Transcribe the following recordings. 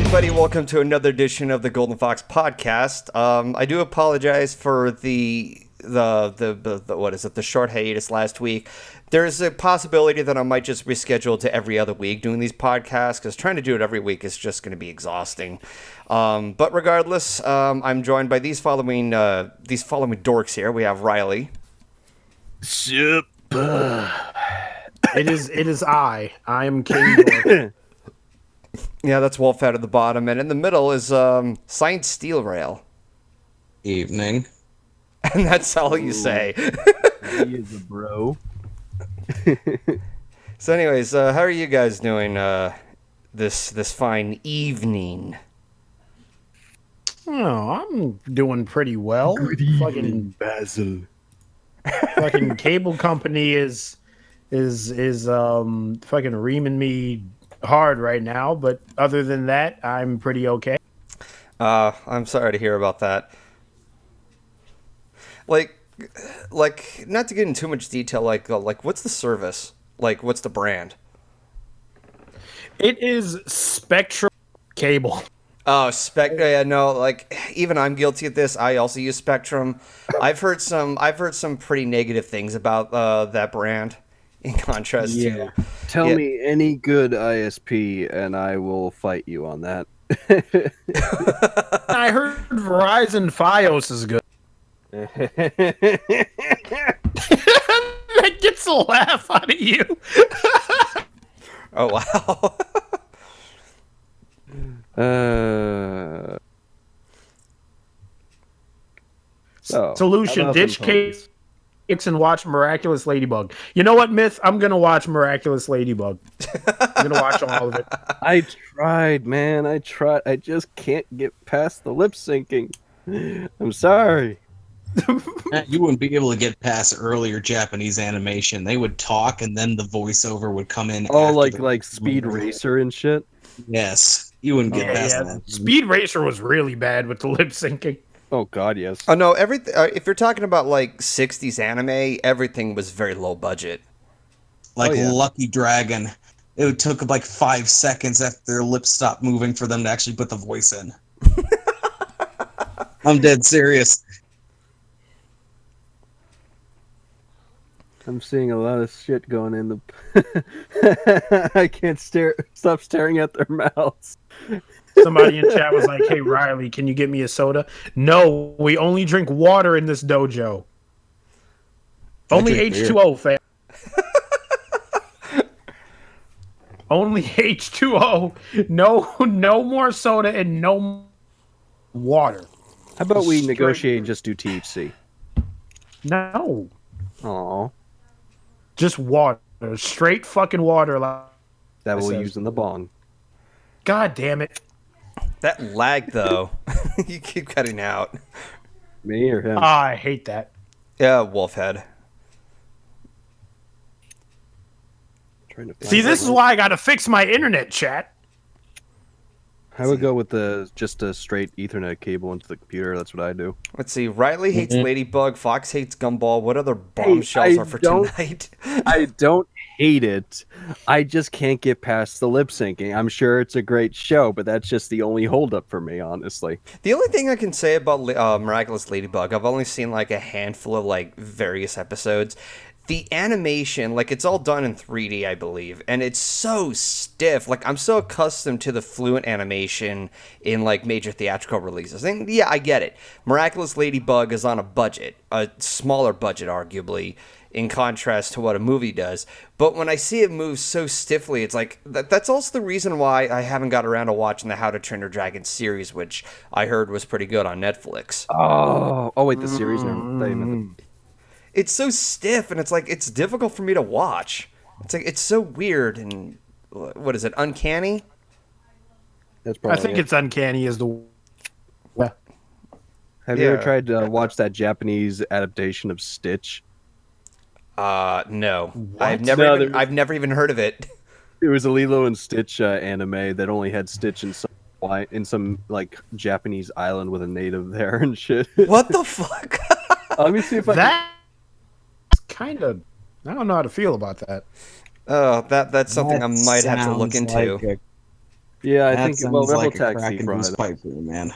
everybody. Welcome to another edition of the GoldenFox podcast. I do apologize for the what is it? The short hiatus last week. There's a possibility that I might just reschedule to every other week doing these podcasts because trying to do it every week is just going to be exhausting. But regardless, I'm joined by these following dorks here. We have Ryley. Sup. It is I am King Dork. Yeah, that's Wolfhead at the bottom, and in the middle is Science Steel Rail. Evening. And that's all you say. He is a bro. So anyways, how are you guys doing this fine evening? Oh, I'm doing pretty well. Good evening, Basil. Fucking cable company is fucking reaming me hard right now, but other than that, I'm pretty okay. I'm sorry to hear about that. Like, not to get into too much detail, like what's the service? Like, what's the brand? It is Spectrum Cable. Oh, yeah, no, like, even I'm guilty of this. I also use Spectrum. I've heard some pretty negative things about that brand. In contrast to... Tell me any good ISP and I will fight you on that. I heard Verizon Fios is good. That gets a laugh out of you. Oh, wow. Solution, ditch cakes and watch Miraculous Ladybug. You know what, Myth? I'm going to watch Miraculous Ladybug. I'm going to watch all of it. I tried, man. I tried. I just can't get past the lip syncing. I'm sorry. You wouldn't be able to get past earlier Japanese animation. They would talk and then the voiceover would come in. Oh, like Speed Racer and shit? Yes. You wouldn't get past that. Speed Racer was really bad with the lip syncing. Oh God, yes. Oh no, everything. If you're talking about like '60s anime, everything was very low budget. Like Lucky Dragon, it took like 5 seconds after their lips stopped moving for them to actually put the voice in. I'm dead serious. I'm seeing a lot of shit going in the. I can't stop staring at their mouths. Somebody in chat was like, "Hey Ryley, can you get me a soda?" No, we only drink water in this dojo. Only H2O, fam. Only H2O. No more soda and no water. How about we negotiate and just do THC? No. Aw. Just water. Straight fucking water. That we'll use in the bong. God damn it. That lag, though. You keep cutting out. Me or him? I hate that. Yeah, Wolfhead. See, this is why I gotta fix my internet, chat. I would go with just a straight Ethernet cable into the computer. That's what I do. Let's see. Ryley hates Ladybug. Fox hates Gumball. What other bombshells are for tonight? I don't hate it. I just can't get past the lip syncing. I'm sure it's a great show, but that's just the only holdup for me, honestly. The only thing I can say about Miraculous Ladybug, I've only seen like a handful of like various episodes. The animation, like, it's all done in 3D, I believe, and it's so stiff. Like, I'm so accustomed to the fluent animation in, like, major theatrical releases. And, yeah, I get it. Miraculous Ladybug is on a budget, a smaller budget, arguably, in contrast to what a movie does. But when I see it move so stiffly, it's like, that's also the reason why I haven't got around to watching the How to Train Your Dragon series, which I heard was pretty good on Netflix. Oh wait, the series. It's so stiff, and it's like, it's difficult for me to watch. It's like, it's so weird, and what is it, uncanny? That's probably I think it's uncanny as the... Yeah. Have you ever tried to watch that Japanese adaptation of Stitch? No. What? I've never even heard of it. It was a Lilo and Stitch anime that only had Stitch in some like Japanese island with a native there and shit. What the fuck? Let me see if I That's kind of... I don't know how to feel about that. Oh, that's something I might have to look into. Like Yeah, I That think sounds Rebel like a Taxi crack brought induced it. pipe dream, man.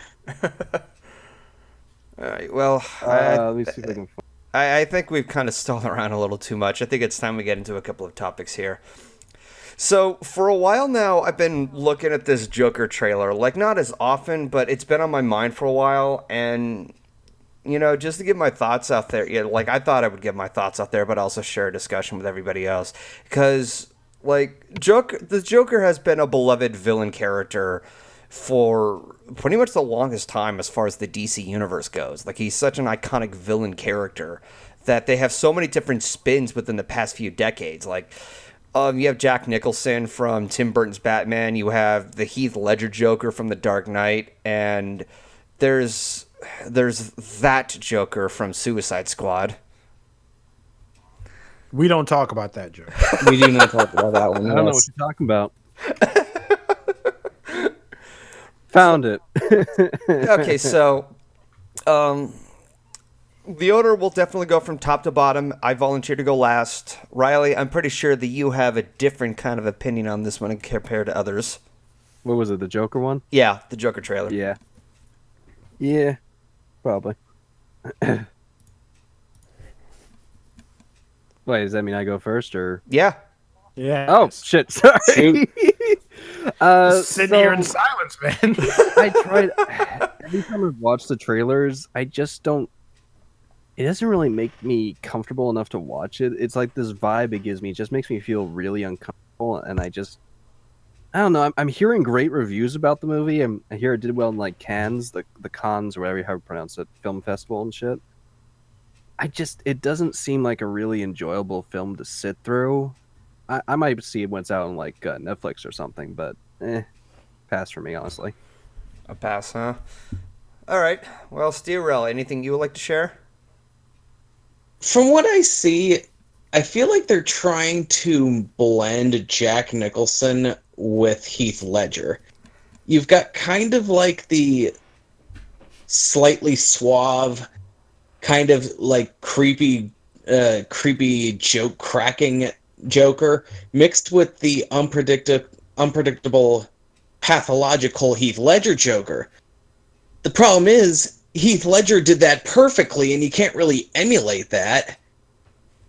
All right. Well, Let me see if I can. I think we've kind of stalled around a little too much. I think it's time we get into a couple of topics here. So, for a while now, I've been looking at this Joker trailer. Like, not as often, but it's been on my mind for a while. And, you know, just to get my thoughts out there. Yeah, like, I thought I would get my thoughts out there, but also share a discussion with everybody else. Because, like, the Joker has been a beloved villain character for pretty much the longest time as far as the DC universe goes. Like, he's such an iconic villain character that they have so many different spins within the past few decades. Like, you have Jack Nicholson from Tim Burton's Batman. You have the Heath Ledger Joker from The Dark Knight, and there's that Joker from Suicide Squad. We don't talk about that joke. We do not talk about that one. I don't know what you're talking about. Found it. Okay, so the order will definitely go from top to bottom. I volunteer to go last. Ryley, I'm pretty sure that you have a different kind of opinion on this one compared to others. What was it, the Joker one? Yeah, the Joker trailer. Yeah. Yeah, probably. Wait, does that mean I go first, or? Yeah. Yeah. Oh, shit, sorry. Sitting here in silence, man. I tried. Every time I've watched the trailers, I just don't. It doesn't really make me comfortable enough to watch it. It's like this vibe it gives me. It just makes me feel really uncomfortable, and I don't know. I'm hearing great reviews about the movie. I hear it did well in like Cannes, the Cannes, or whatever you pronounce it, film festival and shit. It doesn't seem like a really enjoyable film to sit through. I might see it when it's out on like Netflix or something, but pass for me, honestly. A pass, huh? All right. Well, Steerell, anything you would like to share? From what I see, I feel like they're trying to blend Jack Nicholson with Heath Ledger. You've got kind of like the slightly suave, kind of like creepy joke cracking Joker mixed with the unpredictable pathological Heath Ledger Joker. The problem is Heath Ledger did that perfectly, and you can't really emulate that.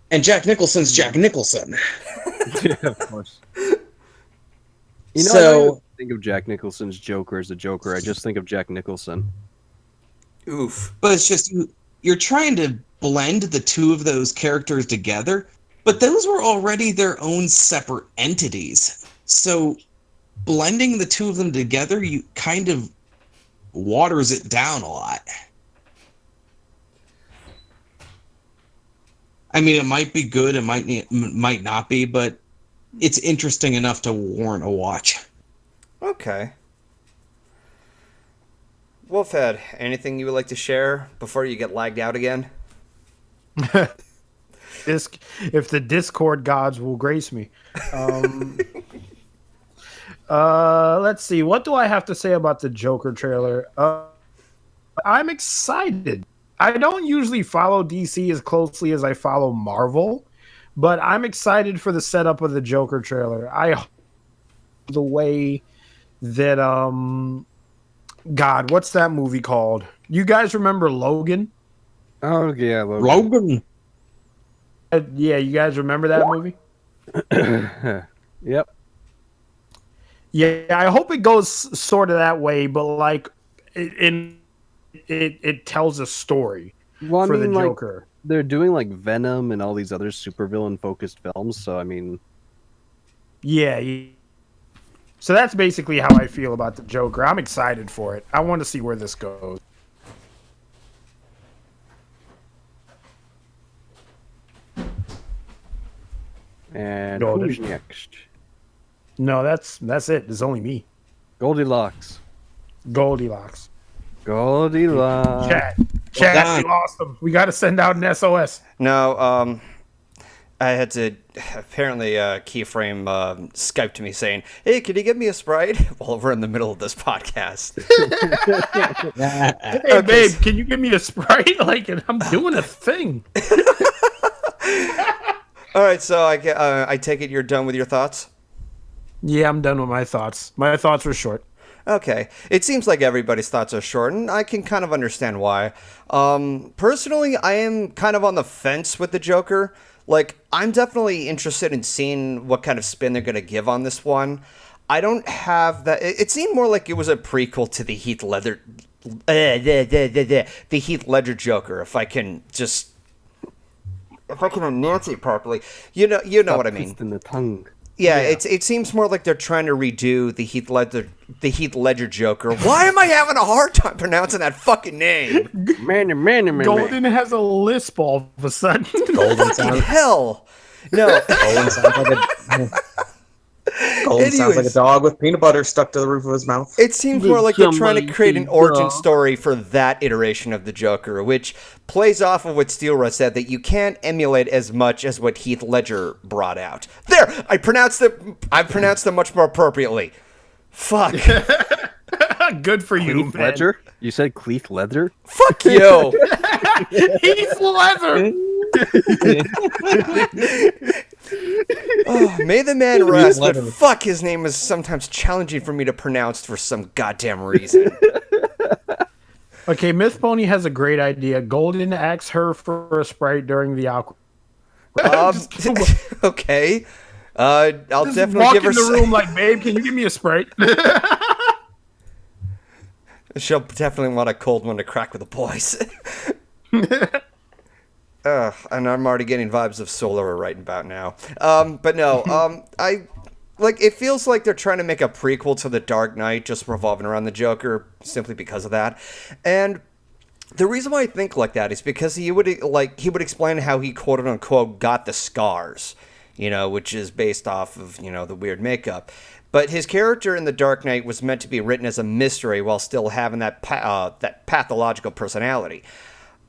And Jack Nicholson's Jack Nicholson. Yeah, of course. I don't think of Jack Nicholson's Joker as a Joker. I just think of Jack Nicholson. Oof. But it's just you're trying to blend the two of those characters together, but those were already their own separate entities. So blending the two of them together, you kind of waters it down a lot. I mean, it might be good, it might not be, but it's interesting enough to warrant a watch. Okay. Wolfhead, anything you would like to share before you get lagged out again? If the Discord gods will grace me. Let's see. What do I have to say about the Joker trailer? I'm excited. I don't usually follow DC as closely as I follow Marvel, but I'm excited for the setup of the Joker trailer. I hope the way that God, what's that movie called? You guys remember Logan? Oh yeah, Logan. Yeah, you guys remember that movie? Yep. Yeah, I hope it goes sort of that way, but like it tells a story for the Joker. Like, they're doing like Venom and all these other supervillain focused films, so I mean, yeah. So that's basically how I feel about the Joker. I'm excited for it. I want to see where this goes. and who's next? No, that's it. There's only me. Goldilocks. Goldilocks. Goldilocks. Chad, we lost them. We got to send out an SOS. No, I had to apparently Keyframe Skyped me saying, "Hey, can you give me a Sprite?" While we're in the middle of this podcast. Hey, babe, can you give me a Sprite? Like, I'm doing a thing. All right, so I take it you're done with your thoughts? Yeah, I'm done with my thoughts. My thoughts were short. Okay. It seems like everybody's thoughts are short, and I can kind of understand why. Personally, I am kind of on the fence with the Joker. Like, I'm definitely interested in seeing what kind of spin they're going to give on this one. I don't have that. It seemed more like it was a prequel to the Heath Ledger, the Heath Ledger Joker. If I can enunciate properly, you know what I mean. Twisting the tongue. Yeah, it seems more like they're trying to redo the Heath Ledger Joker. Why am I having a hard time pronouncing that fucking name? Man. Golden has a lisp all of a sudden. Golden sounds, Hell, no. Golden sounds like a dog with peanut butter stuck to the roof of his mouth. It seems more like they're trying to create an origin story for that iteration of the Joker, which plays off of what Steelra said, that you can't emulate as much as what Heath Ledger brought out. There, I pronounced it much more appropriately. Fuck. Good for you, Cleef man. Ledger? You said Cleef Ledger? Fuck you. Heath Ledger. Oh, may the man rest, but fuck, his name is sometimes challenging for me to pronounce for some goddamn reason. Okay, Myth Pony has a great idea. Golden asks her for a Sprite during the alcohol. Okay. I'll Just definitely walk give her in the room like, babe, can you give me a Sprite? She'll definitely want a cold one to crack with the boys. And I'm already getting vibes of Solar right about now. But no, it feels like they're trying to make a prequel to The Dark Knight, just revolving around the Joker, simply because of that. And the reason why I think like that is because he would explain how he quote unquote got the scars, which is based off of, the weird makeup. But his character in The Dark Knight was meant to be written as a mystery while still having that pathological personality.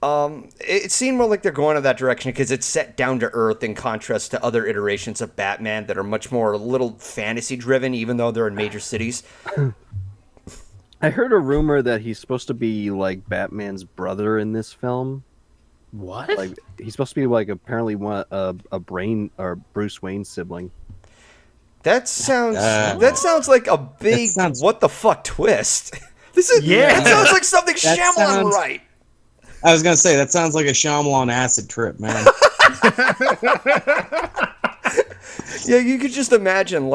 It seemed more like they're going in that direction because it's set down to earth in contrast to other iterations of Batman that are much more a little fantasy driven, even though they're in major cities. I heard a rumor that he's supposed to be like Batman's brother in this film. What? Like he's supposed to be like apparently a Brain or Bruce Wayne's sibling. That sounds like a big what the fuck twist. That sounds like something Shyamalan right. I was gonna say that sounds like a Shyamalan acid trip, man. Yeah, you could just imagine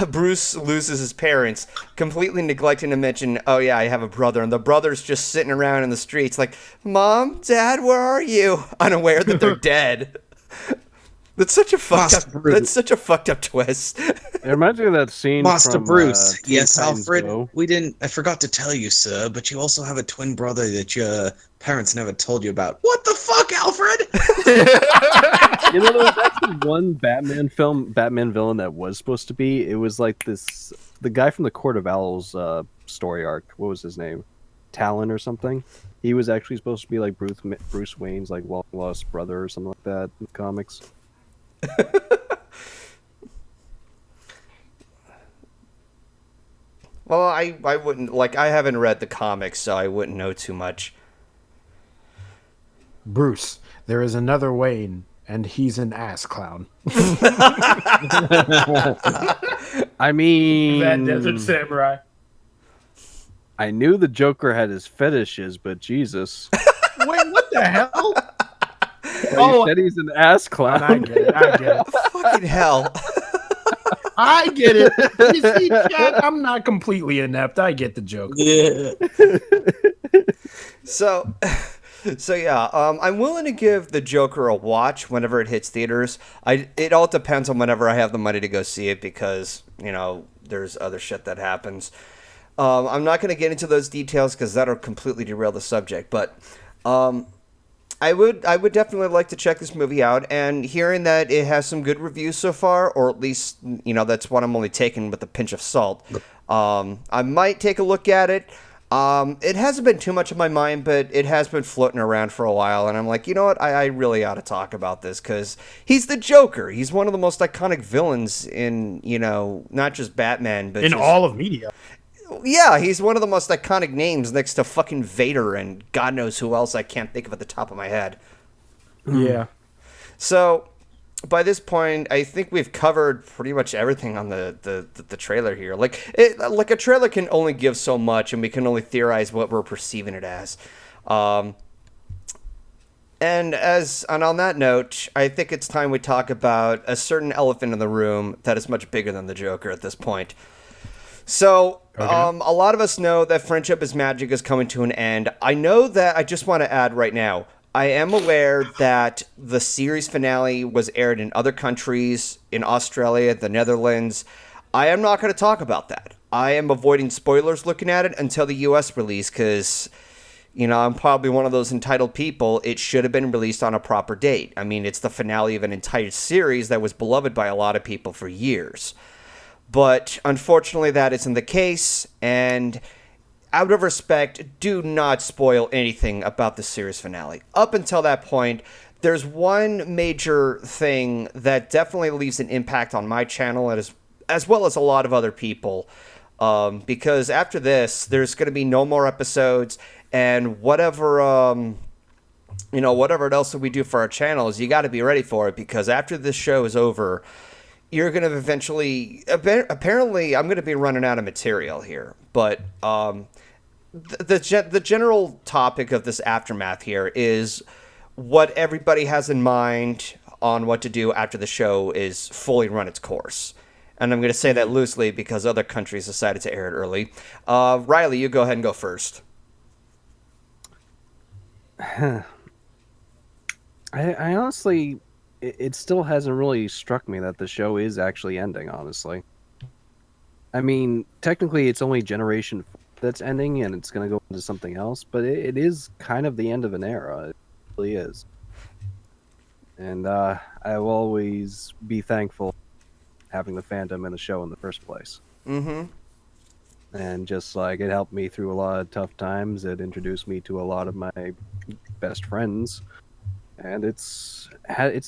Bruce loses his parents, completely neglecting to mention, oh yeah, I have a brother, and the brother's just sitting around in the streets like, Mom, Dad, where are you? Unaware that they're dead. That's such a fucked up twist. It reminds me of that scene Master from Bruce. Yes, Titans Alfred. Go. I forgot to tell you, sir, but you also have a twin brother that your parents never told you about. What the fuck, Alfred? There was actually one Batman villain that was supposed to be. It was like the guy from the Court of Owls story arc. What was his name? Talon or something. He was actually supposed to be like Bruce Wayne's like long lost brother or something like that in the comics. Well, I wouldn't, I haven't read the comics, so I wouldn't know too much. Bruce, there is another Wayne, and he's an ass clown. I mean, That Desert Samurai. I knew the Joker had his fetishes, but Jesus. Wait, what the hell? You said he's an ass clown. I get it. Fucking hell. I get it. You see, Chad, I'm not completely inept. I get the joke. Yeah. So yeah, I'm willing to give the Joker a watch whenever it hits theaters. It all depends on whenever I have the money to go see it because, there's other shit that happens. I'm not going to get into those details because that'll completely derail the subject, but I would definitely like to check this movie out, and hearing that it has some good reviews so far, or at least, that's what I'm only taking with a pinch of salt, I might take a look at it. It hasn't been too much of my mind, but it has been floating around for a while, and I'm like, you know what, I really ought to talk about this, because he's the Joker. He's one of the most iconic villains in, not just Batman, but in all of media. Yeah, he's one of the most iconic names next to fucking Vader and God knows who else I can't think of at the top of my head. Yeah. So, by this point, I think we've covered pretty much everything on the trailer here. Like a trailer can only give so much, and we can only theorize what we're perceiving it as. And on that note, I think it's time we talk about a certain elephant in the room that is much bigger than the Joker at this point. So, a lot of us know that Friendship is Magic is coming to an end. I know that I just want to add right now, I am aware that the series finale was aired in other countries, in Australia, the Netherlands. I am not going to talk about that. I am avoiding spoilers looking at it until the US release, because, I'm probably one of those entitled people. It should have been released on a proper date. I mean, it's the finale of an entire series that was beloved by a lot of people for years. But unfortunately, that isn't the case, and out of respect, do not spoil anything about the series finale. Up until that point, there's one major thing that definitely leaves an impact on my channel, as well as a lot of other people, because after this, there's going to be no more episodes, and whatever else that we do for our channels, you got to be ready for it, because after this show is over, you're going to eventually... Apparently, I'm going to be running out of material here. But the general topic of this aftermath here is what everybody has in mind on what to do after the show is fully run its course. And I'm going to say that loosely because other countries decided to air it early. Ryley, you go ahead and go first. I honestly... It still hasn't really struck me that the show is actually ending, honestly. I mean, technically it's only Generation 4 that's ending, and it's going to go into something else, but it is kind of the end of an era. It really is. And I will always be thankful having the fandom in the show in the first place. Mm-hmm. And just like, it helped me through a lot of tough times. It introduced me to a lot of my best friends. And it's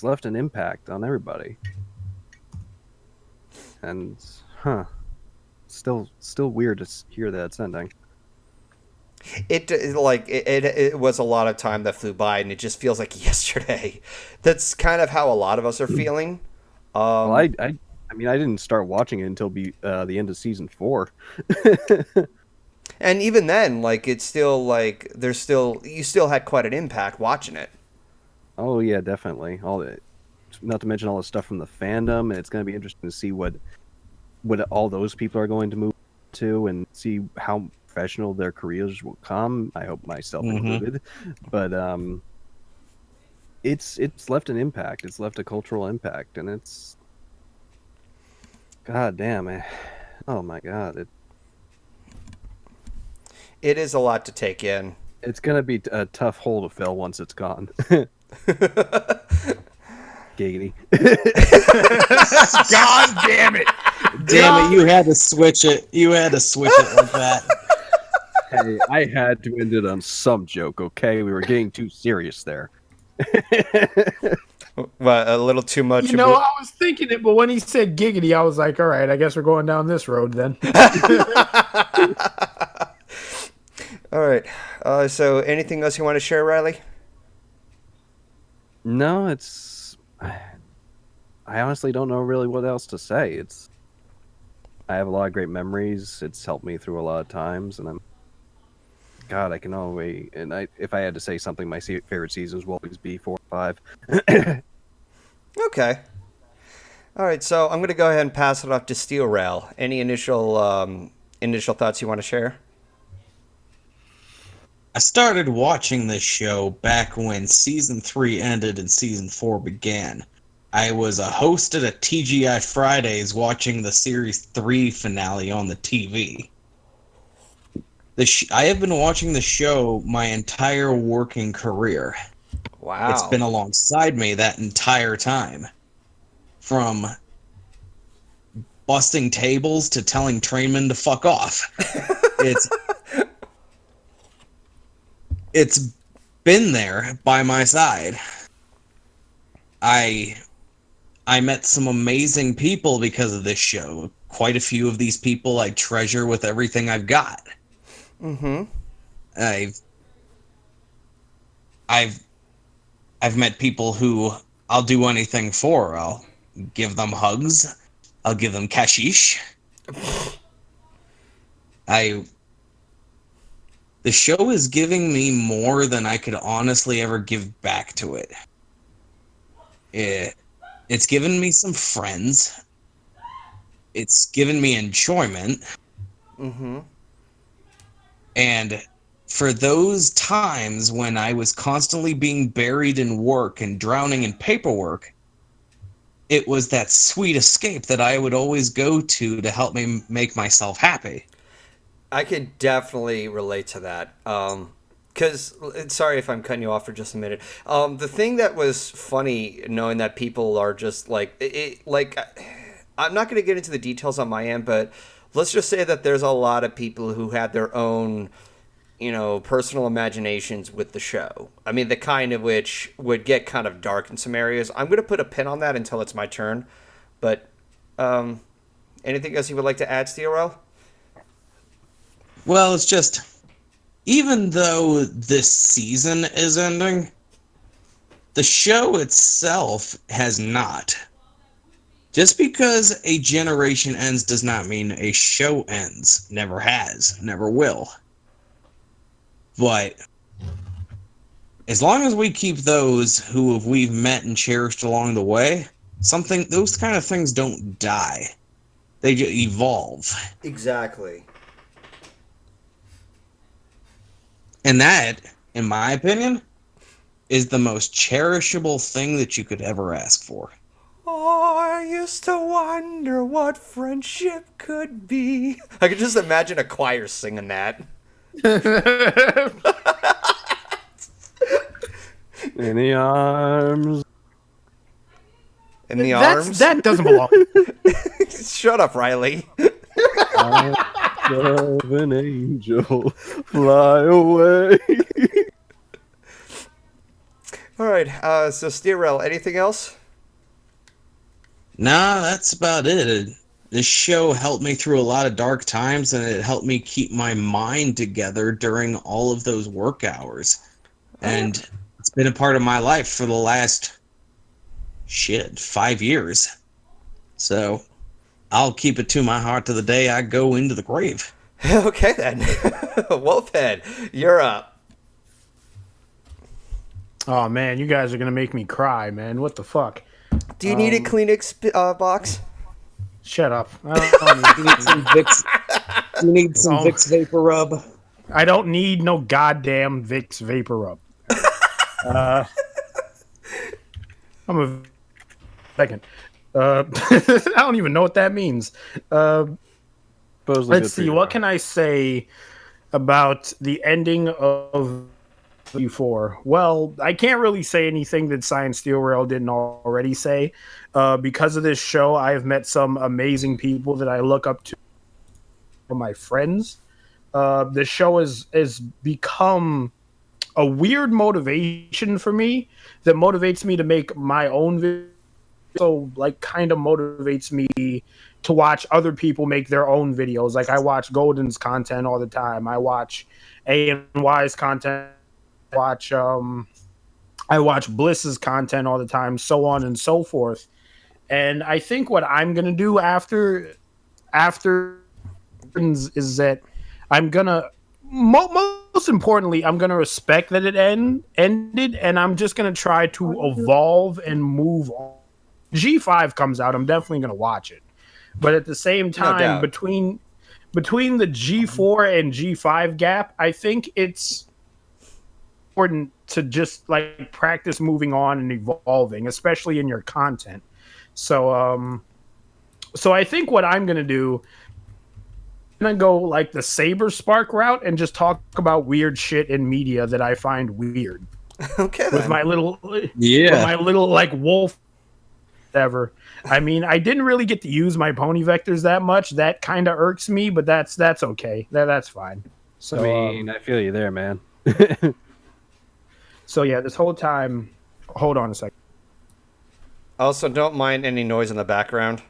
left an impact on everybody. And still weird to hear that it's ending. It was a lot of time that flew by, and it just feels like yesterday. That's kind of how a lot of us are feeling. Well, I mean, I didn't start watching it until the end of season 4. And even then, it's still you still had quite an impact watching it. Oh yeah, definitely. Not to mention all the stuff from the fandom, and it's going to be interesting to see what all those people are going to move to, and see how professional their careers will come. I hope myself included, but it's left an impact. It's left a cultural impact, and it's god damn. Oh my god, it is a lot to take in. It's going to be a tough hole to fill once it's gone. Giggity. God damn it! Damn it! You had to switch it. You had to switch it like that. Hey, I had to end it on some joke. Okay, we were getting too serious there. Well, a little too much. I was thinking it, but when he said giggity, I was like, all right, I guess we're going down this road then. All right. So, anything else you want to share, Ryley? No, I honestly don't know really what else to say. I have a lot of great memories. It's helped me through a lot of times, and I can always... And if I had to say something, my favorite seasons will always be 4 and 5. Okay. All right, so I'm going to go ahead and pass it off to Steel Rail. Any initial thoughts you want to share? I started watching this show back when Season 3 ended and Season 4 began. I was a host at a TGI Fridays watching the Series 3 finale on the TV. I have been watching the show my entire working career. Wow. It's been alongside me that entire time. From busting tables to telling trainmen to fuck off. It's been there by my side. I met some amazing people because of this show. Quite a few of these people I treasure with everything I've got. Mm-hmm. I've met people who I'll do anything for. I'll give them hugs. I'll give them kashish. The show is giving me more than I could honestly ever give back to it. It's given me some friends. It's given me enjoyment. Mm-hmm. And for those times when I was constantly being buried in work and drowning in paperwork, it was that sweet escape that I would always go to help me make myself happy. I can definitely relate to that. Because, sorry if I'm cutting you off for just a minute. The thing that was funny, knowing that people are just like, I'm not going to get into the details on my end, but let's just say that there's a lot of people who had their own, personal imaginations with the show. I mean, the kind of which would get kind of dark in some areas. I'm going to put a pin on that until it's my turn. But, anything else you would like to add, Steorel? Well, it's just, even though this season is ending, the show itself has not. Just because a generation ends does not mean a show ends. Never has, never will. But as long as we keep those who we've met and cherished along the way, those kind of things don't die. They just evolve. Exactly. And that, in my opinion, is the most cherishable thing that you could ever ask for. Oh, I used to wonder what friendship could be. I could just imagine a choir singing that. In the arms. In the arms? That doesn't belong. Shut up, Ryley. Of an angel, fly away. All right, so Steerel, anything else? Nah, that's about it. This show helped me through a lot of dark times, and it helped me keep my mind together during all of those work hours. And it's been a part of my life for the last, 5 years. So I'll keep it to my heart to the day I go into the grave. Okay, then. Wolfhead, you're up. Oh man, you guys are gonna make me cry, man. What the fuck? Do you need a Kleenex box? Shut up. You need some Vicks, Vicks Vapor Rub. I don't need no goddamn Vicks Vapor Rub. I'm a second. I don't even know what that means. Let's see. What can I say about the ending of U4? Well, I can't really say anything that Science Steel Rail didn't already say. Because of this show, I have met some amazing people that I look up to. My friends. The show has become a weird motivation for me that motivates me to make my own video. So, kind of motivates me to watch other people make their own videos. Like, I watch Golden's content all the time. I watch A&Y's content. I watch Bliss's content all the time, so on and so forth. And I think what I'm gonna do after is that I'm gonna most importantly, I'm gonna respect that it ended, and I'm just gonna try to evolve and move on. G5 comes out, I'm definitely gonna watch it. But at the same time, between the G4 and G5 gap, I think it's important to just practice moving on and evolving, especially in your content. So I think what I'm gonna do, I'm gonna go the Saber Spark route and just talk about weird shit in media that I find weird. Okay, with then. my little wolf. Whatever. I mean, I didn't really get to use my pony vectors that much. That kind of irks me, but that's okay. That's fine. So I mean, I feel you there, man. So yeah, this whole time, hold on a second. Also, don't mind any noise in the background.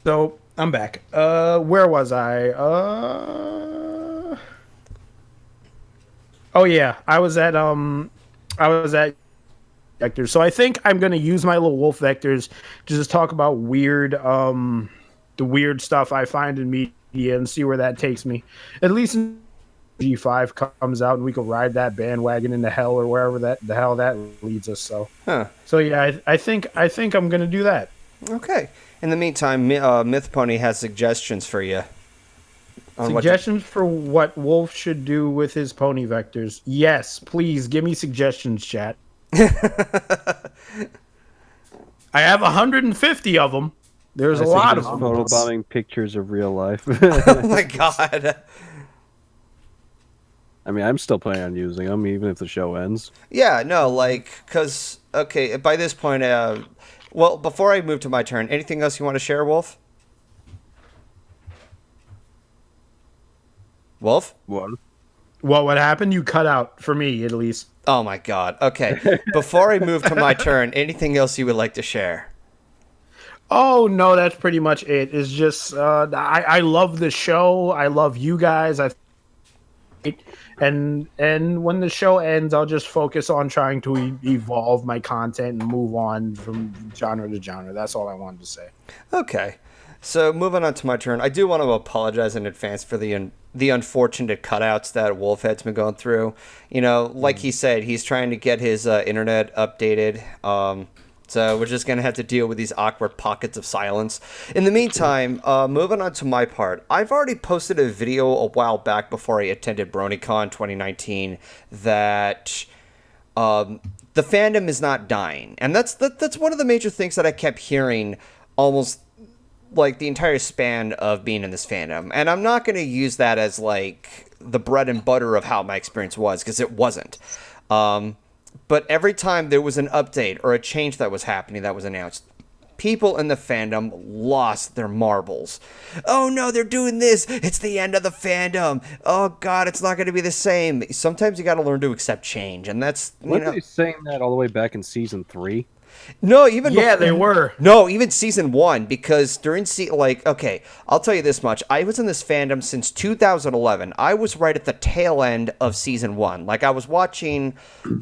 So I'm back. Where was I? Oh yeah, I was at I was at vectors. So I think I'm going to use my little wolf vectors to just talk about the weird stuff I find in media and see where that takes me. At least G5 comes out and we can ride that bandwagon into hell or wherever the hell that leads us. So, yeah, I think I'm going to do that. Okay. In the meantime, Myth Pony has suggestions for you. Suggestions for what Wolf should do with his pony vectors. Yes, please give me suggestions, chat. I have 150 of them. There's a lot of them. Photobombing pictures of real life. Oh my god. I mean, I'm still planning on using them, even if the show ends. Yeah, no, because, okay, by this point, well, before I move to my turn, anything else you want to share, Wolf? Wolf? What? Well, what happened? You cut out, for me, at least. Oh my god. Okay. Before I move to my turn, anything else you would like to share? Oh, no, that's pretty much it. It's just, I love the show. I love you guys. And when the show ends, I'll just focus on trying to evolve my content and move on from genre to genre. That's all I wanted to say. Okay. So moving on to my turn, I do want to apologize in advance for the unfortunate cutouts that Wolfhead's been going through. You know, like he said, he's trying to get his internet updated. So we're just going to have to deal with these awkward pockets of silence. In the meantime, moving on to my part, I've already posted a video a while back before I attended BronyCon 2019 that the fandom is not dying. And that's one of the major things that I kept hearing almost like the entire span of being in this fandom. And I'm not going to use that as like the bread and butter of how my experience was, because it wasn't. But every time there was an update or a change that was happening that was announced, people in the fandom lost their marbles. Oh no, they're doing this. It's the end of the fandom. Oh god, it's not going to be the same. Sometimes you got to learn to accept change, and that's Weren't they saying that all the way back in season 3? No, even yeah, they were. No, even season 1, because during okay, I'll tell you this much. I was in this fandom since 2011. I was right at the tail end of season 1. Like, I was watching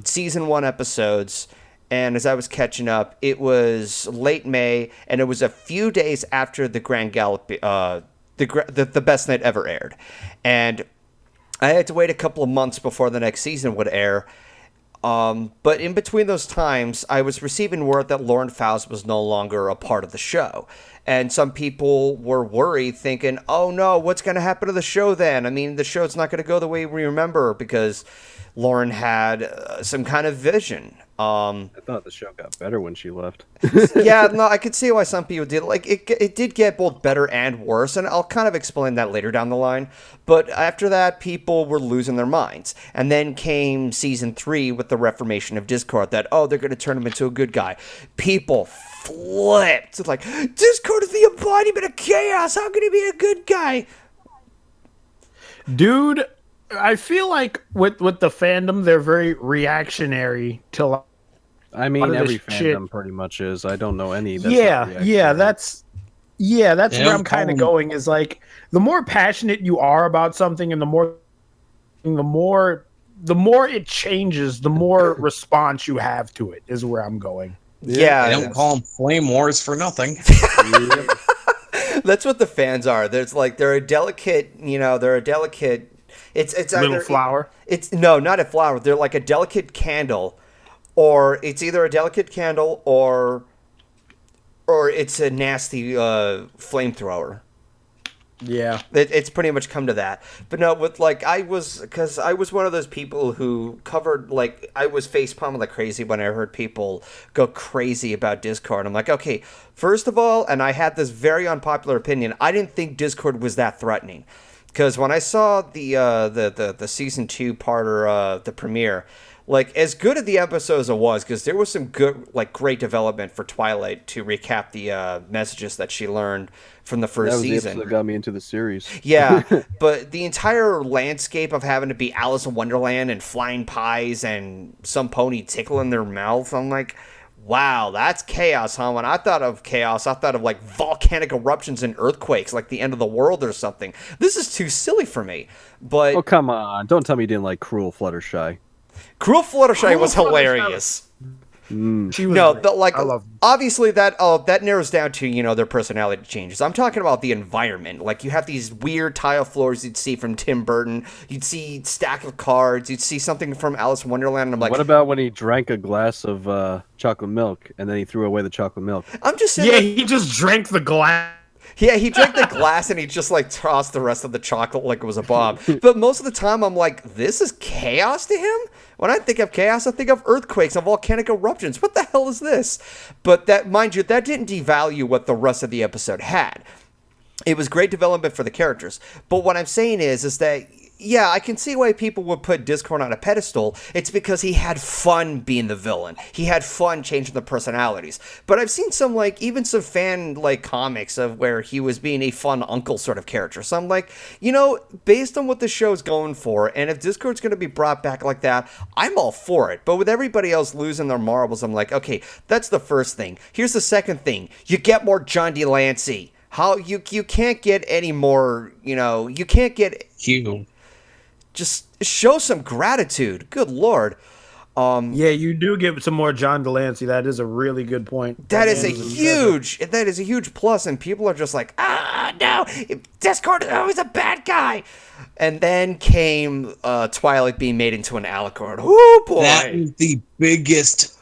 season 1 episodes, and as I was catching up, it was late May, and it was a few days after the Grand Gallop, the Best Night Ever aired. And I had to wait a couple of months before the next season would air. But in between those times, I was receiving word that Lauren Faust was no longer a part of the show. And some people were worried, thinking, oh no, what's going to happen to the show then? I mean, the show's not going to go the way we remember because Lauren had some kind of vision. I thought the show got better when she left. Yeah, no, I could see why some people did. Like, it did get both better and worse, and I'll kind of explain that later down the line. But after that, people were losing their minds. And then came season 3 with the reformation of Discord, that, oh, they're going to turn him into a good guy. People flipped. It's like, Discord is the embodiment of chaos. How can he be a good guy? Dude, I feel like with the fandom, they're very reactionary to. I mean, every fandom pretty much is. I don't know any. That's where I'm kind of going. Is like the more passionate you are about something, and the more it changes, the more response you have to it. Is where I'm going. Yeah, they don't call them flame wars for nothing. That's what the fans are. They're a delicate. It's little either, flower. It's no, not a flower. They're like a delicate candle, or it's either a delicate candle or it's a nasty flamethrower. Yeah, it's pretty much come to that. But no, with I was one of those people who covered I was facepalming like crazy when I heard people go crazy about Discord. I'm like, okay, first of all, and I had this very unpopular opinion. I didn't think Discord was that threatening. Because when I saw the season 2 part or the premiere, as good of the episode as it was, because there was some good great development for Twilight to recap the messages that she learned from the first season. That was the episode that got me into the series. Yeah, but the entire landscape of having to be Alice in Wonderland and flying pies and some pony tickling their mouth, I'm like, wow, that's chaos, huh? When I thought of chaos, I thought of volcanic eruptions and earthquakes, like the end of the world or something. This is too silly for me. But oh, come on. Don't tell me you didn't like Cruel Fluttershy. Cruel Fluttershy Cruel was Fluttershy hilarious. She was No, great. I love obviously that narrows down to their personality changes. I'm talking about the environment. Like you have these weird tile floors you'd see from Tim Burton. You'd see stack of cards. You'd see something from Alice in Wonderland. And I'm like, what about when he drank a glass of chocolate milk and then he threw away the chocolate milk? I'm just saying. Yeah, he just drank the glass. Yeah, he drank the glass and he just like tossed the rest of the chocolate like it was a bomb. But most of the time I'm like, this is chaos to him? When I think of chaos, I think of earthquakes and volcanic eruptions. What the hell is this? But that, mind you, that didn't devalue what the rest of the episode had. It was great development for the characters. But what I'm saying is that, yeah, I can see why people would put Discord on a pedestal. It's because he had fun being the villain. He had fun changing the personalities. But I've seen some, like, even some fan, like, comics of where he was being a fun uncle sort of character. So I'm like, based on what the show's going for, and if Discord's going to be brought back like that, I'm all for it. But with everybody else losing their marbles, I'm like, okay, that's the first thing. Here's the second thing. You get more John Delancey. How you can't get any more, you can't get... Hugh. Just show some gratitude. Good Lord. Yeah, you do get some more John Delancey. That is a really good point. That is a huge plus, and people are just like, no, Discord is always a bad guy. And then came Twilight being made into an alicorn. Oh boy. That is the biggest.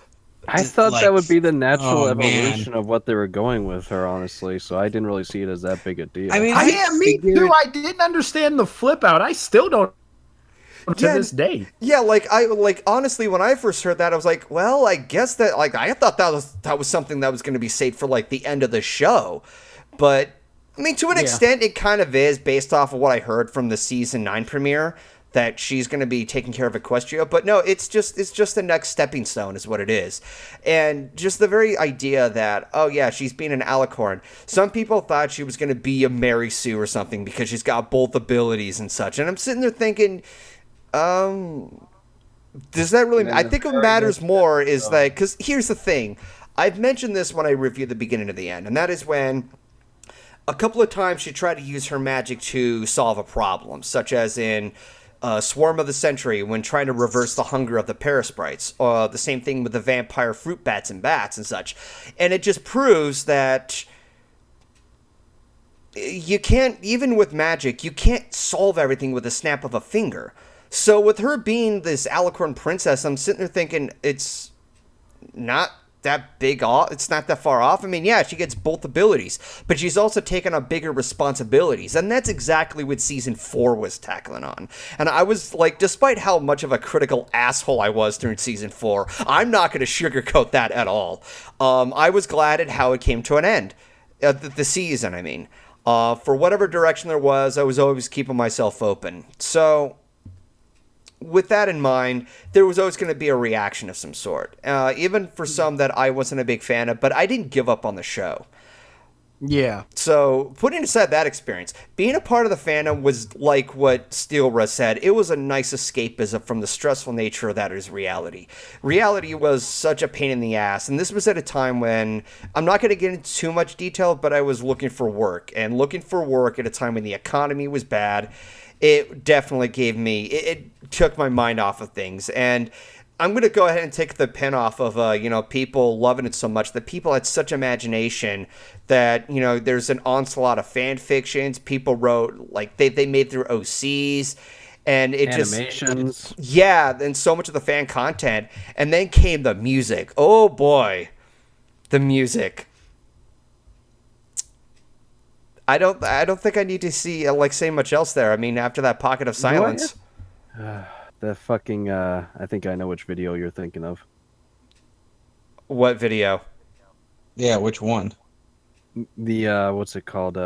I thought that would be the natural evolution of what they were going with her, honestly. So I didn't really see it as that big a deal. I mean, me too. I didn't understand the flip out. I still don't to this day. Yeah, honestly, when I first heard that, I was like, well, I guess that I thought that was something that was going to be saved for like the end of the show. But I mean, to an extent, it kind of is based off of what I heard from the season 9 premiere, that she's going to be taking care of Equestria. But no, it's just the next stepping stone is what it is. And just the very idea that, oh yeah, she's being an alicorn. Some people thought she was going to be a Mary Sue or something because she's got both abilities and such. And I'm sitting there thinking, does that really... I think what matters more is that... Because here's the thing. I've mentioned this when I reviewed the beginning of the end. And that is when... a couple of times she tried to use her magic to solve a problem, such as in Swarm of the Century when trying to reverse the hunger of the Parasprites. The same thing with the vampire fruit bats and bats and such. And it just proves that you can't, even with magic, you can't solve everything with a snap of a finger. So with her being this alicorn princess, I'm sitting there thinking it's not that big off. It's not that far off. I mean, yeah, she gets both abilities, but she's also taken on bigger responsibilities, and that's exactly what season 4 was tackling on. And I was like, despite how much of a critical asshole I was during season 4, I'm not going to sugarcoat that at all. I was glad at how it came to an end, the season. I mean, for whatever direction there was, I was always keeping myself open. So with that in mind, there was always going to be a reaction of some sort, even for some that I wasn't a big fan of, but I didn't give up on the show. Yeah. So, putting aside that experience, being a part of the fandom was like what Steelra said. It was a nice escapism from the stressful nature that is reality. Reality was such a pain in the ass, and this was at a time when, I'm not going to get into too much detail, but I was looking for work, and looking for work at a time when the economy was bad. It definitely gave me, it took my mind off of things. And I'm going to go ahead and take the pen off of, people loving it so much, that people had such imagination that, there's an onslaught of fan fictions. People wrote, like, they made their OCs. And it animations. Yeah, and so much of the fan content. And then came the music. Oh, boy. The music. I don't think I need to see say much else there. I mean, after that pocket of silence. The fucking I think I know which video you're thinking of. What video? Yeah, which one? The what's it called?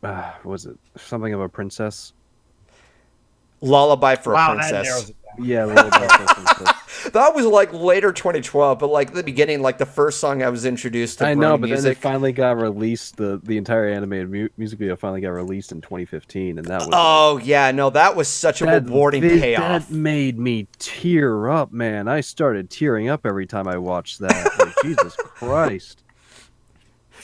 Was it something of a princess? Lullaby for a Princess. Yeah, Lullaby for a Princess. That was later 2012, but the beginning, the first song I was introduced to. I know, but music. then it finally got released. The entire animated music video finally got released in 2015, and that was. Oh yeah, no, that was such a rewarding payoff. That made me tear up, man. I started tearing up every time I watched that. Jesus Christ!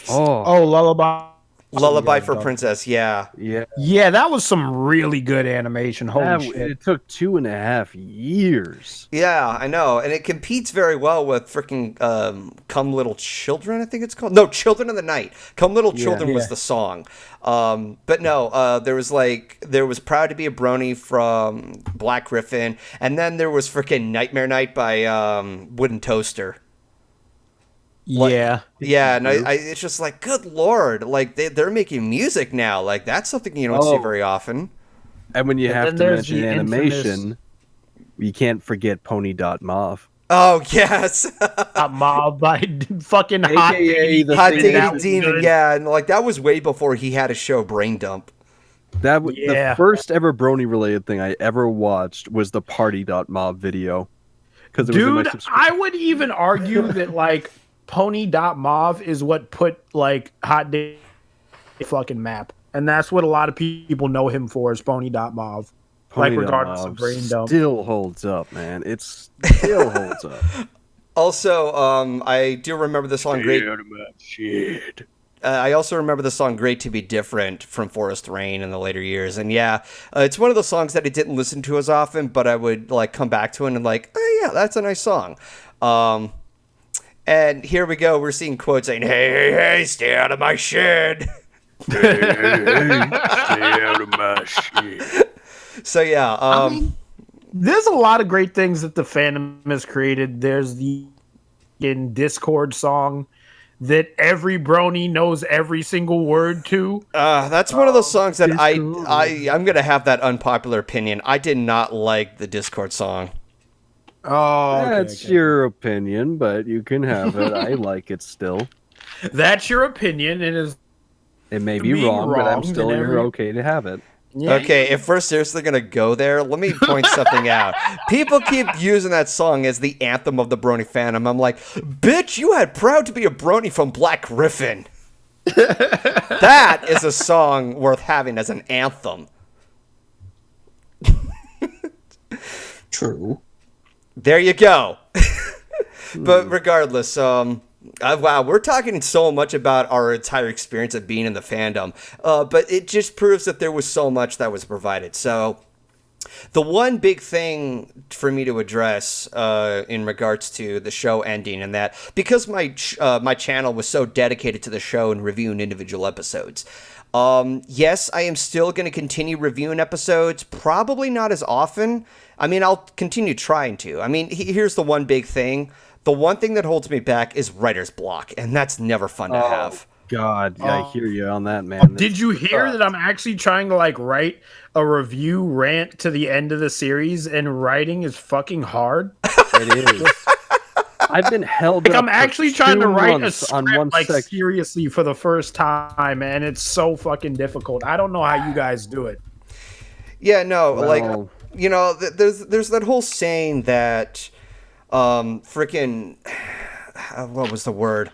Oh, Lullaby Lullaby for Princess, yeah. Yeah. Yeah, that was some really good animation. Holy That- shit. It took 2.5 years. Yeah, I know. And it competes very well with freaking Come Little Children, I think it's called. No, Children of the Night. Come Little Children was the song. But no, there was Proud to Be a Brony from Black Griffin, and then there was freaking Nightmare Night by Wooden Toaster. Yeah. Yeah, and it's just like, good lord, like they're making music now. Like that's something you don't see very often. And when you And have then to there's mention the animation, you can't forget Pony.mov. Oh yes, Mob by fucking Hot AKA the Hot thing Diggity that was Demon. good. Yeah, and like that was way before he had a show Brain Dump. The first ever Brony related thing I ever watched was the Party.mob video. Because Dude, I would even argue that like Pony.mov is what put like Hot Day fucking map. And that's what a lot of people know him for is Pony.mov. Like regardless of Brain Dump. Still holds up, man. It still holds up. Also, I do remember the song "Great." I also remember the song "Great to Be Different" from Forest Rain in the later years, and yeah, it's one of those songs that I didn't listen to as often, but I would like come back to it and like, oh yeah, that's a nice song. And here we go, we're seeing quotes saying, "Hey, hey, hey, stay out of my shed." Stay out of my shit. So yeah, I mean, there's a lot of great things that the fandom has created. There's the in Discord song that every brony knows every single word to. that's one of those songs that I'm gonna have that unpopular opinion. I did not like the Discord song. Oh, That's your opinion, but you can have it. I like it still. That's your opinion, and It may be being wrong, but I'm wrong, still then you're okay to have it. yeah. Okay, if we're seriously gonna go there, let me point something out. People keep using that song as the anthem of the Brony fandom. I'm like, bitch, you had Proud to Be a Brony from Black Griffin. That is a song worth having as an anthem. True. There you go. But regardless, wow, we're talking so much about our entire experience of being in the fandom, but it just proves that there was so much that was provided. So the one big thing for me to address in regards to the show ending, and that because my channel was so dedicated to the show and reviewing individual episodes, yes, I am still going to continue reviewing episodes, probably not as often. I mean, I'll continue trying to. I mean, here's the one big thing. The one thing that holds me back is writer's block, and that's never fun to have. God, I hear you on that, man. Did you hear that I'm actually trying to like write a review rant to the end of the series, and writing is fucking hard? It is. I've been held Like up I'm actually for trying 2 to write a months on script one like section. seriously for the first time, and it's so fucking difficult. I don't know how you guys do it. Yeah, no, Well- like, you know, there's that whole saying that, freaking, what was the word?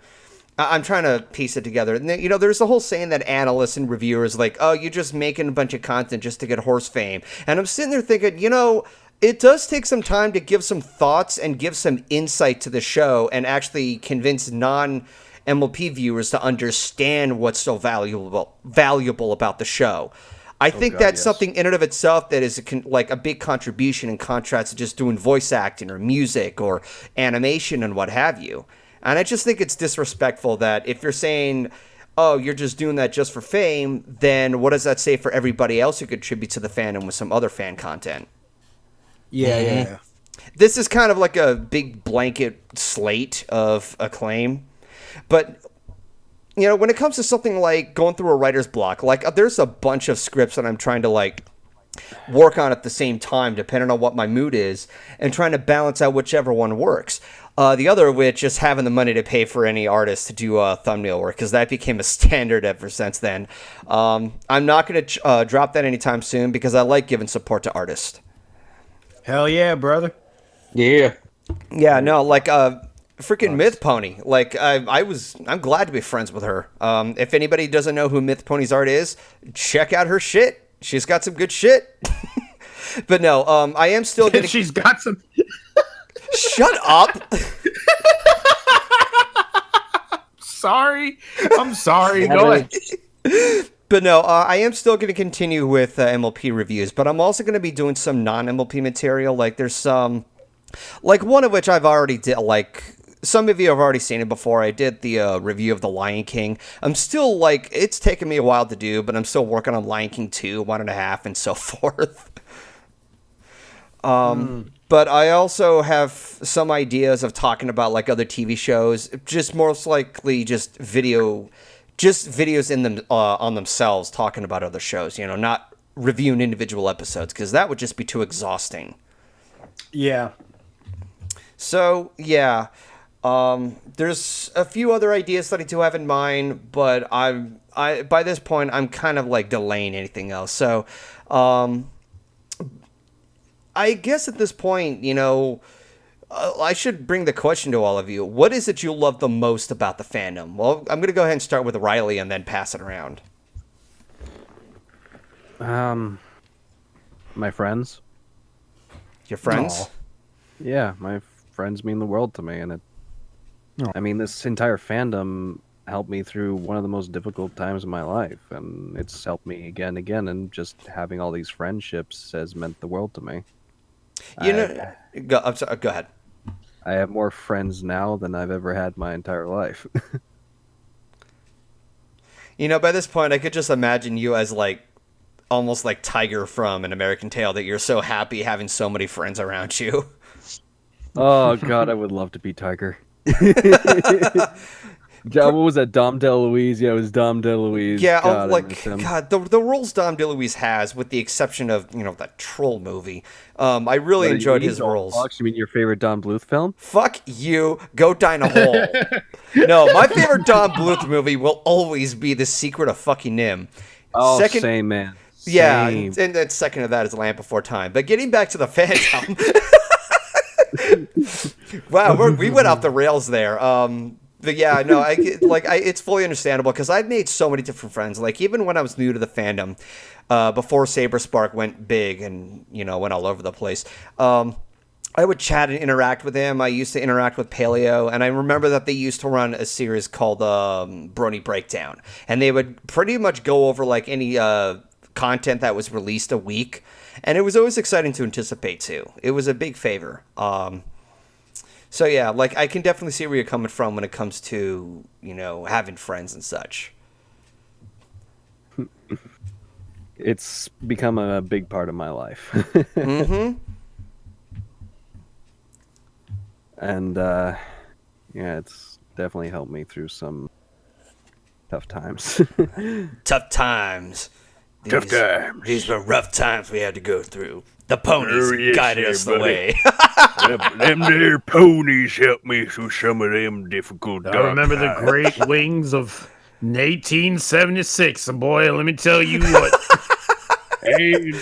I'm trying to piece it together. You know, there's the whole saying that analysts and reviewers like, oh, you're just making a bunch of content just to get horse fame. And I'm sitting there thinking, you know, it does take some time to give some thoughts and give some insight to the show and actually convince non-MLP viewers to understand what's so valuable about the show. I think that's something in and of itself that is like a big contribution in contrast to just doing voice acting or music or animation and what have you. And I just think it's disrespectful that if you're saying, oh, you're just doing that just for fame, then what does that say for everybody else who contributes to the fandom with some other fan content? Yeah. This is kind of like a big blanket slate of acclaim. But, you know, when it comes to something like going through a writer's block, like there's a bunch of scripts that I'm trying to like work on at the same time, depending on what my mood is, and trying to balance out whichever one works. The other of which is having the money to pay for any artist to do thumbnail work, because that became a standard ever since then. I'm not going to drop that anytime soon because I like giving support to artists. Hell yeah, brother. Yeah. Yeah, no, like freaking Myth Pony. Like I'm glad to be friends with her. If anybody doesn't know who Myth Pony's art is, check out her shit. She's got some good shit. But no, I am still getting. She's got some. Shut up. Sorry. I'm sorry. Go ahead. But no, I am still going to continue with MLP reviews, but I'm also going to be doing some non-MLP material. Like there's some, like one of which I've already did, like some of you have already seen it before. I did the review of The Lion King. I'm still like, it's taken me a while to do, but I'm still working on Lion King 2, 1.5, and so forth. But I also have some ideas of talking about like other TV shows, just most likely just videos in them on themselves talking about other shows, you know, not reviewing individual episodes because that would just be too exhausting. Yeah. So yeah, there's a few other ideas that I do have in mind, but I by this point I'm kind of like delaying anything else. So I guess at this point, you know, I should bring the question to all of you. What is it you love the most about the fandom? Well, I'm going to go ahead and start with Ryley and then pass it around. My friends. Your friends? Aw. Yeah, my friends mean the world to me, and I mean, this entire fandom helped me through one of the most difficult times of my life, and it's helped me again and again, and just having all these friendships has meant the world to me. You know, I'm sorry, go ahead. I have more friends now than I've ever had my entire life. You know, by this point, I could just imagine you as like almost like Tiger from An American Tail, that you're so happy having so many friends around you. Oh God, I would love to be Tiger. What was that? Dom DeLuise? Yeah, it was Dom DeLuise. Yeah, God, like God, the roles Dom DeLuise has, with the exception of that Troll movie, I really enjoyed his roles. Fox, you mean your favorite Don Bluth film? Fuck you, go die in a hole. No, my favorite Don Bluth movie will always be The Secret of Fucking Nim. Oh, same, man. Yeah, Same. and then second to that is Land Before Time. But getting back to the Phantom, wow, we went off the rails there. But yeah, no, it's fully understandable because I've made so many different friends. Like even when I was new to the fandom, before Saber Spark went big and went all over the place, I would chat and interact with him. I used to interact with Paleo, and I remember that they used to run a series called Brony Breakdown, and they would pretty much go over like any content that was released a week, and it was always exciting to anticipate too. It was a big favor. So yeah, like I can definitely see where you're coming from when it comes to having friends and such. It's become a big part of my life. Mm-hmm. And yeah, it's definitely helped me through some tough times. Tough times. Tough times. These were rough times we had to go through. The ponies guided us the way. Them there ponies helped me through some of them difficult I dark remember the times. great wings of 1876, and boy, let me tell you what. And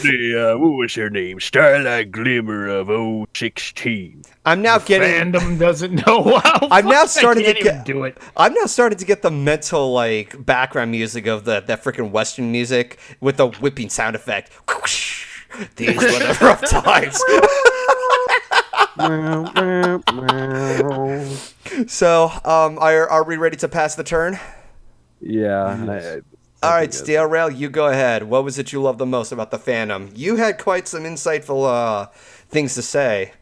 what was her name? Starlight Glimmer of 016. I'm now getting. Fandom doesn't know how. I'm now starting to get do it. I'm now starting to get the mental like background music of that freaking Western music with the whipping sound effect. These were the rough times. So, are we ready to pass the turn? Yeah. All right, Steel Rail, you go ahead. What was it you loved the most about the fandom? You had quite some insightful things to say.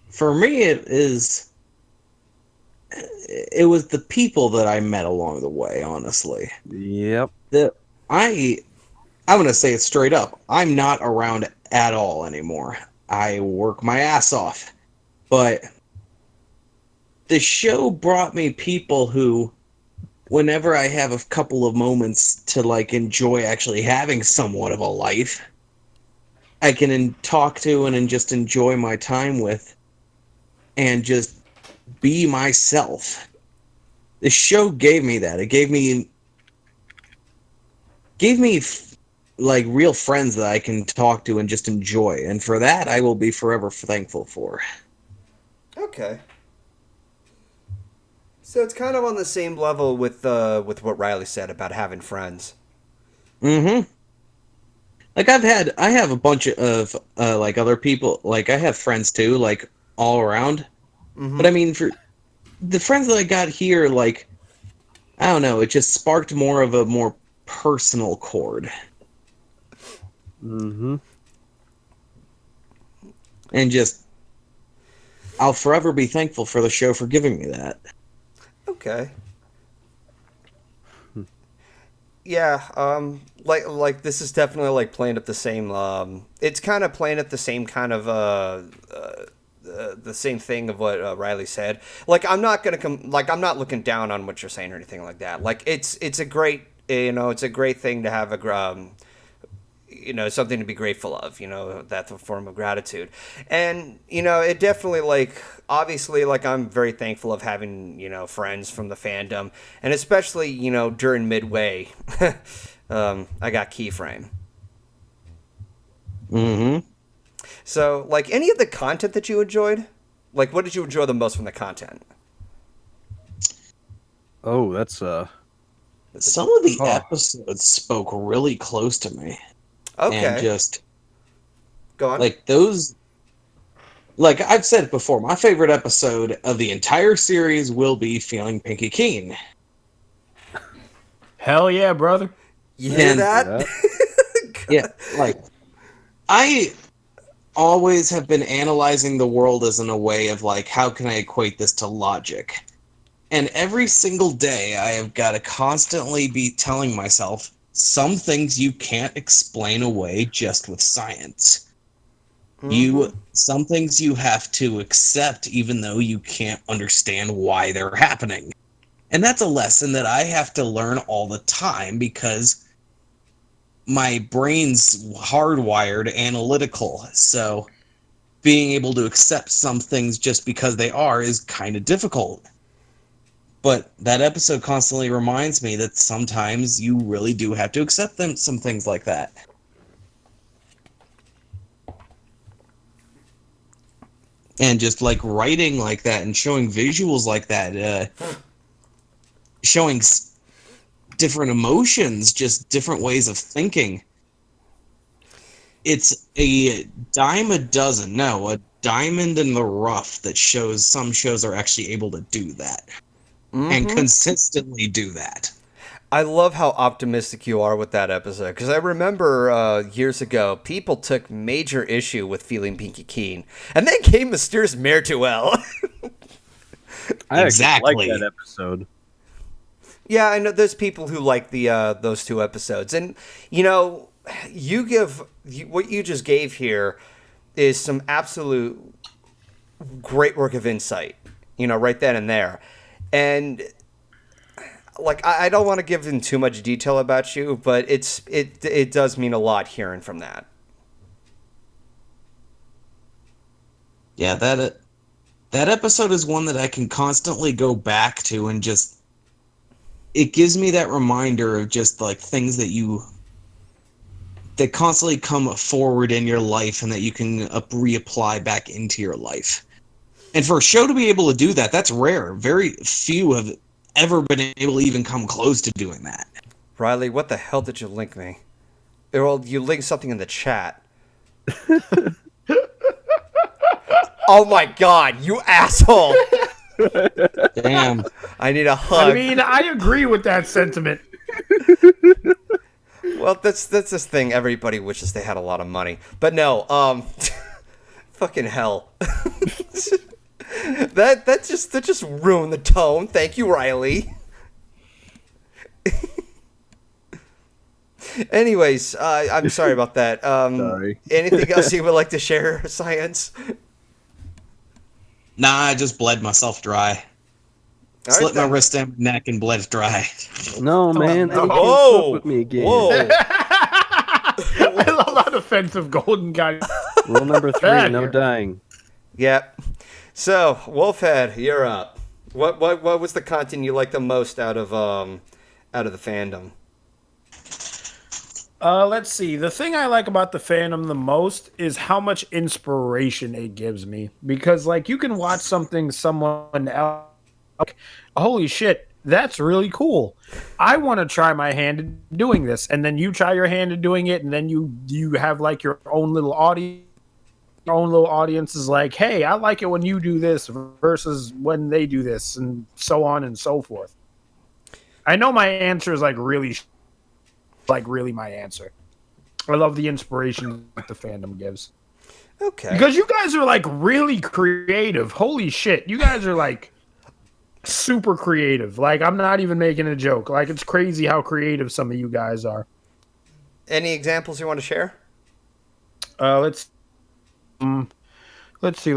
For me, it was the people that I met along the way, honestly. Yep. I'm going to say it straight up. I'm not around at all anymore. I work my ass off. But the show brought me people who, whenever I have a couple of moments to like enjoy actually having somewhat of a life, I can talk to and just enjoy my time with and just be myself. The show gave me that. It gave me like real friends that I can talk to and just enjoy, and for that I will be forever thankful for. Okay. So it's kind of on the same level with what Ryley said about having friends. Mm-hmm. Like I have a bunch of like other people, like I have friends too, like all around. Mm-hmm. But I mean, for the friends that I got here, like I don't know, it just sparked more of a more personal chord. Mm-hmm. And just, I'll forever be thankful for the show for giving me that. Okay. Yeah, like this is definitely like playing at the same. It's kind of playing at the same kind of the same thing of what Ryley said. Like I'm not gonna I'm not looking down on what you're saying or anything like that. Like it's a great it's a great thing to have a something to be grateful of, that's a form of gratitude. And it definitely, like, obviously, like, I'm very thankful of having friends from the fandom, and especially during midway. I got Keyframe. Mm-hmm. So, like, any of the content that you enjoyed, like, what did you enjoy the most from the content? Oh, that's Some of the episodes spoke really close to me. Okay. And just, go on. like, those, like I've said before, my favorite episode of the entire series will be Feeling Pinky Keen. Hell yeah, brother. You hear And- that? Yeah, like, I always have been analyzing the world as in a way of, like, how can I equate this to logic? And every single day I have got to constantly be telling myself, some things you can't explain away just with science. Some things you have to accept even though you can't understand why they're happening. And that's a lesson that I have to learn all the time because my brain's hardwired analytical. So being able to accept some things just because they are is kind of difficult. But that episode constantly reminds me that sometimes you really do have to accept some things like that. And just like writing like that and showing visuals like that, showing different emotions, just different ways of thinking. It's a dime a dozen, no, a diamond in the rough that shows some shows are actually able to do that. And consistently do that. I love how optimistic you are with that episode, because I remember years ago, people took major issue with Feeling Pinky Keen, and then came Mysterious Mare to Well. I Exactly. actually like that episode. Yeah, I know there's people who like the those two episodes, and what you just gave here is some absolute great work of insight, right then and there. And like I don't want to give in too much detail about you, but it does mean a lot hearing from that. Yeah, that episode is one that I can constantly go back to and just it gives me that reminder of just like things that constantly come forward in your life and that you can reapply back into your life. And for a show to be able to do that, that's rare. Very few have ever been able to even come close to doing that. Ryley, what the hell did you link me? Well, you linked something in the chat. Oh my god, you asshole! Damn. I need a hug. I mean, I agree with that sentiment. Well, that's this thing. Everybody wishes they had a lot of money, but no. Fucking hell. that just ruined the tone. Thank you, Ryley. Anyways, I'm sorry about that. Sorry. Anything else you would like to share, Science? Nah, I just bled myself dry. Slit my wrist and neck and bled dry. No, man. no. You can't Whoa! fuck with me again. Whoa! I love how defensive Golden guy. Rule number 3, Bad no here. dying. Yep. So, Wolfhead, you're up. What was the content you liked the most out of the fandom? Let's see. The thing I like about the fandom the most is how much inspiration it gives me. Because, like, you can watch someone else, like, holy shit, that's really cool. I want to try my hand at doing this. And then you try your hand at doing it, and then you have, like, your own little audience. Your own little audience is like, hey, I like it when you do this versus when they do this, and so on and so forth. I know my answer is like really my answer. I love the inspiration that the fandom gives. Okay. Because you guys are like really creative. Holy shit. You guys are like super creative. Like, I'm not even making a joke. Like, it's crazy how creative some of you guys are. Any examples you want to share? Let's see.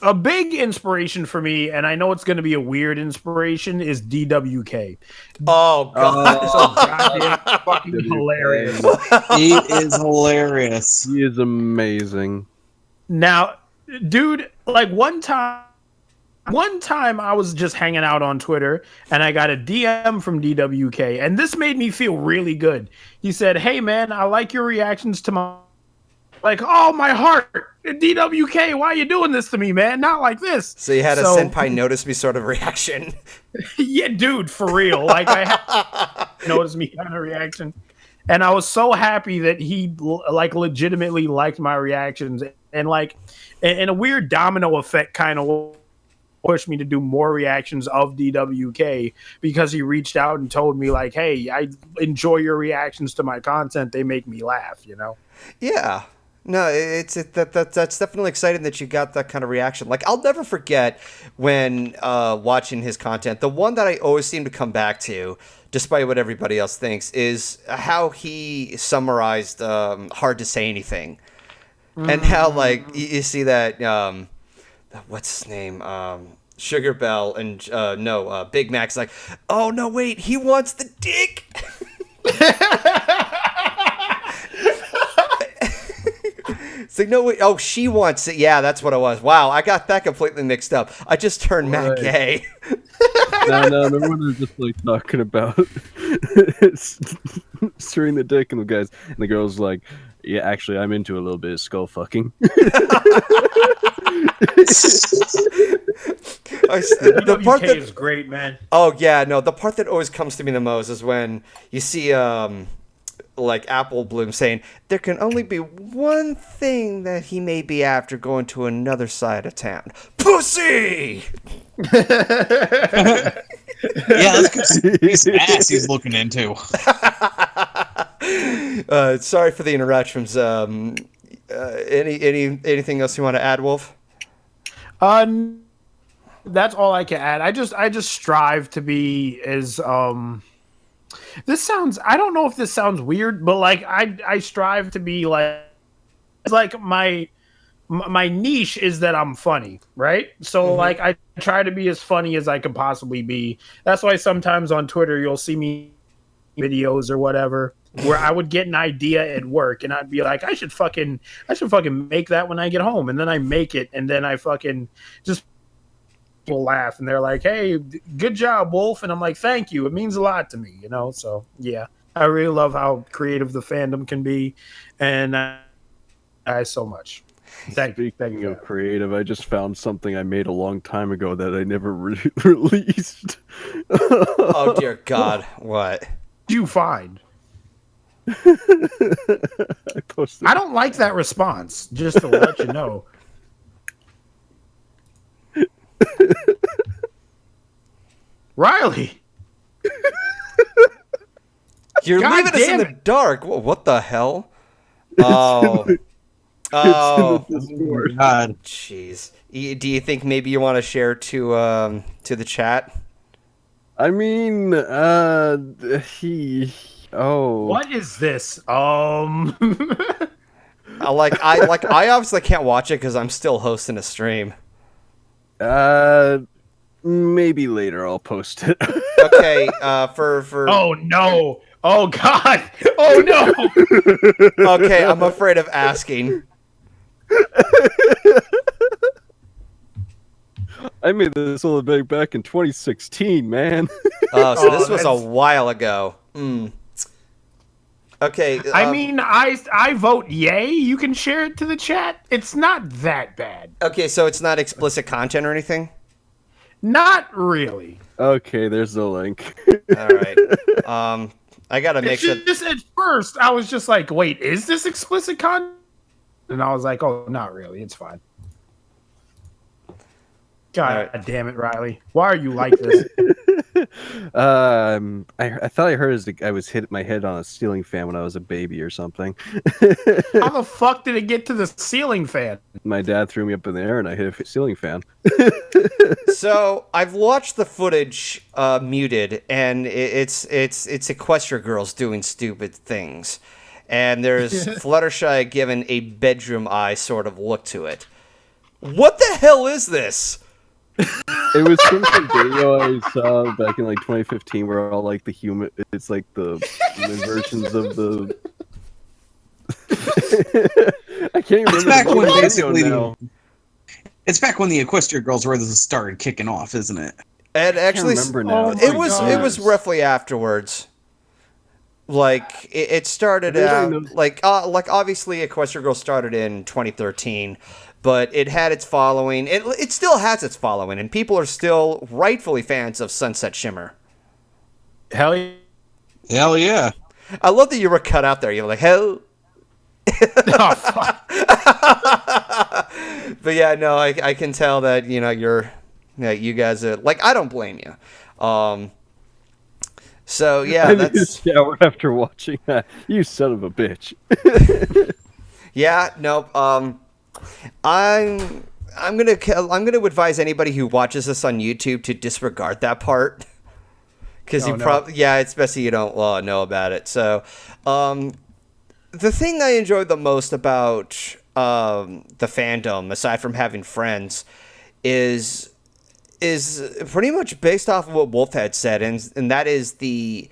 A big inspiration for me, and I know it's going to be a weird inspiration, is DWK. Oh god. It's so goddamn fucking hilarious. He is hilarious. He is amazing. Now, dude, like one time I was just hanging out on Twitter and I got a DM from DWK, and this made me feel really good. He said, "Hey man, I like your reactions to my..." Like, oh, my heart. DWK, why are you doing this to me, man? Not like this. So you had a senpai notice me sort of reaction. Yeah, dude, for real. Like, I had notice me kind of reaction. And I was so happy that he, like, legitimately liked my reactions. And, like, in a weird domino effect kind of pushed me to do more reactions of DWK because he reached out and told me, like, hey, I enjoy your reactions to my content. They make me laugh, you know? Yeah. No, that's definitely exciting that you got that kind of reaction. Like, I'll never forget when watching his content. The one that I always seem to come back to, despite what everybody else thinks, is how he summarized "Hard to Say Anything," and how like you see that what's his name, Sugar Bell and Big Mac's like, oh no, wait, he wants the dick. It's like, no, wait, oh, she wants it. Yeah, that's what it was. Wow, I got that completely mixed up. I just turned Matt gay. No, the one is just like talking about stirring the dick, and the girl's like, yeah, actually, I'm into a little bit of skull fucking. The part that is great, man. Oh yeah, no, the part that always comes to me the most is when you see like Apple Bloom saying there can only be one thing that he may be after going to another side of town. Pussy! Yeah, that's his ass he's looking into. Sorry for the interruptions. Anything else you want to add, Wolf? That's all I can add. I just strive to be as this sounds, I don't know if this sounds weird, but like I strive to be like my niche is that I'm funny, right? So like I try to be as funny as I can possibly be. That's why sometimes on Twitter you'll see me videos or whatever where I would get an idea at work and I'd be like, I should fucking make that when I get home, and then I make it, and then I fucking just will laugh, and they're like, hey, good job, Wolf, and I'm like, thank you, it means a lot to me, you know. So yeah, I really love how creative the fandom can be, and I so much. Speaking of creative, I just found something I made a long time ago that I never released. Oh dear God, what did you find? I posted. I don't like that response, just to let you know. Ryley, you're God leaving us in the damn it. dark. What the hell? Oh, oh, God. jeez. Do you think maybe you want to share to the chat? I mean, Oh. what is this? I obviously can't watch it because I'm still hosting a stream. Maybe later I'll post it. Okay, for Oh no! Oh God! Oh no! okay, I'm afraid of asking. I made this all back in 2016, man. Oh, so this Oh, was a that's- while ago. Okay. I mean, I vote yay. You can share it to the chat. It's not that bad. Okay, so it's not explicit content or anything? Not really. Okay, there's the link. All right. I gotta make It's sure. just at first I was just like, wait, is this explicit content? And I was like, oh, not really. It's fine. God All right. damn it, Ryley. Why are you like this? I thought I heard as I was hit my head on a ceiling fan when I was a baby or something. How the fuck did it get to the ceiling fan? My dad threw me up in the air and I hit a ceiling fan. So I've watched the footage muted, and it's Equestria girls doing stupid things, and there's Fluttershy given a bedroom eye sort of look to it. What the hell is this? It was some video I saw back in like 2015 where all like the human, it's like the human versions of the. I can't even It's remember back the when video basically now. it's back when the Equestria girls were started kicking off, isn't it? And actually, remember now. it was roughly afterwards. Like it started out like obviously Equestria Girl started in 2013, but it had its following. It still has its following, and people are still rightfully fans of Sunset Shimmer. Hell yeah. Hell yeah. I love that you were cut out there. You're like hell. Oh, fuck. But yeah, no, I can tell that you guys are like, I don't blame you. So yeah, I need to that's shower after watching that. You son of a bitch. yeah, nope. I'm gonna advise anybody who watches this on YouTube to disregard that part because it's best that you don't know about it. So, the thing I enjoyed the most about the fandom, aside from having friends, is pretty much based off of what Wolf had said, and that is the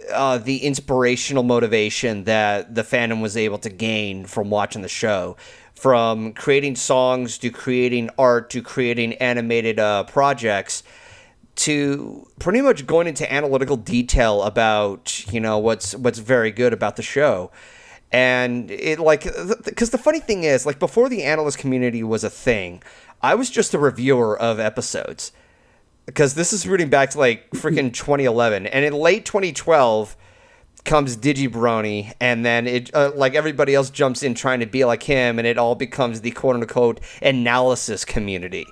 inspirational motivation that the fandom was able to gain from watching the show. From creating songs to creating art to creating animated projects to pretty much going into analytical detail about what's very good about the show. And it because the funny thing is, like, before the analyst community was a thing, I was just a reviewer of episodes, because this is rooting back to like freaking 2011, and in late 2012 comes Brony, and then it like everybody else jumps in trying to be like him, and it all becomes the quote unquote analysis community.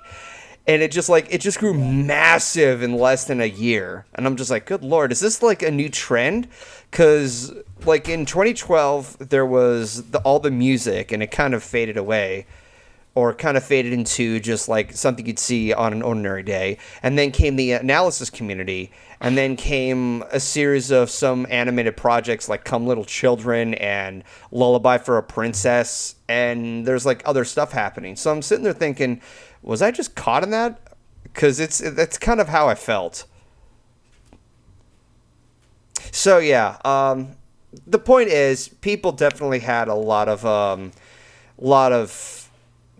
And it just grew massive in less than a year. And I'm just like, good Lord, is this like a new trend? Because like in 2012, there was all the music, and it kind of faded away, or kind of faded into just like something you'd see on an ordinary day. And then came the analysis community, and then came a series of some animated projects like Come Little Children and Lullaby for a Princess, and there's like other stuff happening. So I'm sitting there thinking, was I just caught in that? Because that's kind of how I felt. So yeah, the point is, people definitely had a lot of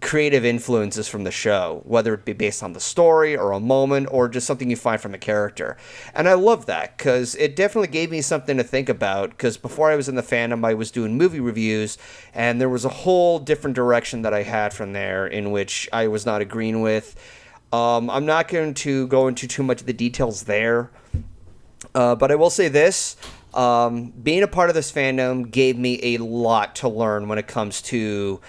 creative influences from the show, whether it be based on the story or a moment or just something you find from a character. And I love that, because it definitely gave me something to think about, because before I was in the fandom, I was doing movie reviews, and there was a whole different direction that I had from there in which I was not agreeing with. I'm not going to go into too much of the details there, but I will say this. Being a part of this fandom gave me a lot to learn when it comes to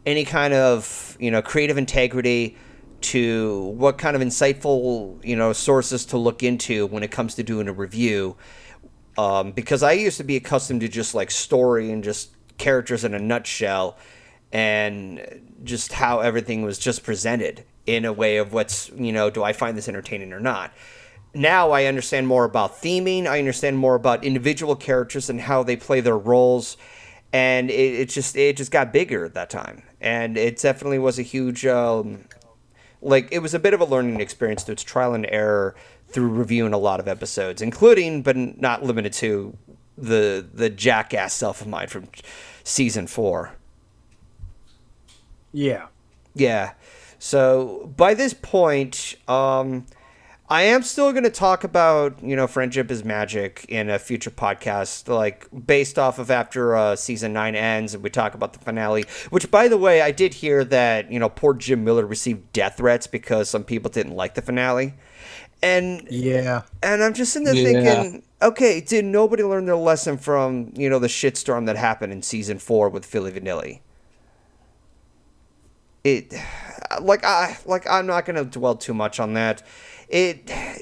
any kind of, creative integrity, to what kind of insightful, sources to look into when it comes to doing a review. Because I used to be accustomed to just like story and just characters in a nutshell, and just how everything was just presented in a way of what's, do I find this entertaining or not? Now I understand more about theming. I understand more about individual characters and how they play their roles. And it just got bigger at that time. And it definitely was a huge, it was a bit of a learning experience through its trial and error through reviewing a lot of episodes, including, but not limited to, the jackass self of mine from season 4. Yeah. Yeah. So by this point, I am still going to talk about, Friendship is Magic in a future podcast, like based off of after season 9 ends and we talk about the finale, which, by the way, I did hear that, poor Jim Miller received death threats because some people didn't like the finale. And yeah, and I'm just sitting there thinking, okay, did nobody learn their lesson from, the shitstorm that happened in season 4 with Philly Vanilli? I'm not going to dwell too much on that.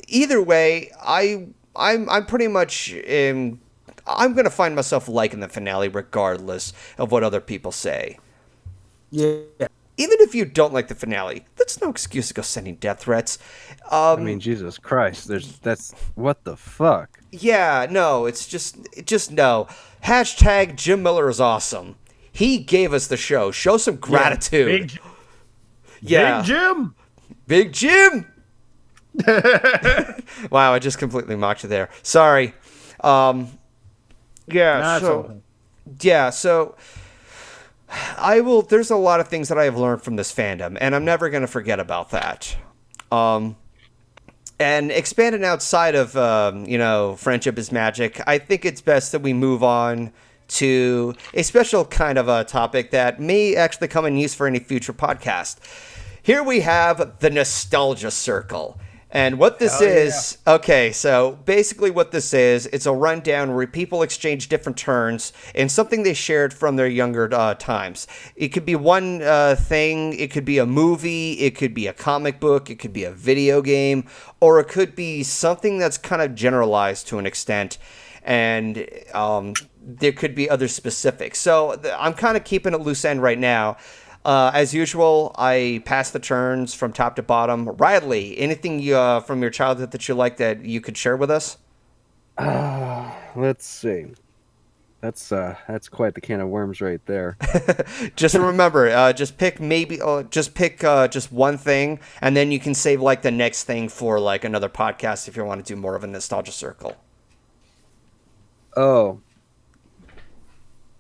either way, I'm pretty much I'm gonna find myself liking the finale regardless of what other people say. Yeah. Even if you don't like the finale, that's no excuse to go sending death threats. I mean, Jesus Christ, that's what the fuck. Yeah, no, it's just no. Hashtag Jim Miller is awesome. He gave us the show. Show some gratitude. Big Jim. Big Jim. Wow, I just completely mocked you there. Sorry. So I will. There's a lot of things that I have learned from this fandom, and I'm never going to forget about that. And expanding outside of, friendship is magic, I think it's best that we move on to a special kind of a topic that may actually come in use for any future podcast. Here we have the Nostalgia Circle. And what this is, okay, so basically what this is, it's a rundown where people exchange different turns in something they shared from their younger times. It could be one thing, it could be a movie, it could be a comic book, it could be a video game, or it could be something that's kind of generalized to an extent, and there could be other specifics. So I'm kind of keeping it loose end right now. As usual, I pass the turns from top to bottom. Ryley, anything from your childhood that you like that you could share with us? Let's see. That's quite the can of worms right there. Just remember, just pick just one thing, and then you can save like the next thing for like another podcast if you want to do more of a nostalgia circle. Oh.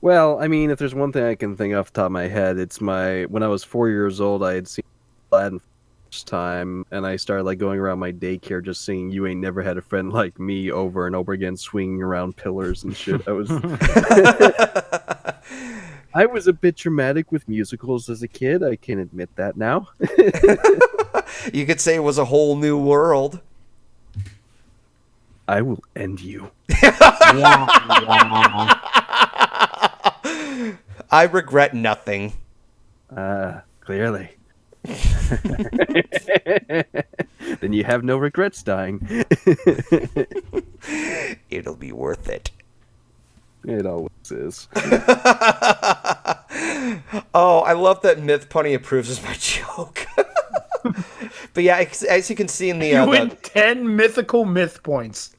Well, I mean, if there's one thing I can think off the top of my head, it's when I was 4 years old, I had seen Aladdin for the first time, and I started like going around my daycare just singing "You Ain't Never Had a Friend Like Me" over and over again, swinging around pillars and shit. I was a bit dramatic with musicals as a kid. I can admit that now. You could say it was a whole new world. I will end you. I regret nothing. Clearly. Then you have no regrets dying. It'll be worth it. It always is. Oh, I love that Myth Pony approves of my joke. But yeah, as you can see in the... You win 10 mythical myth points.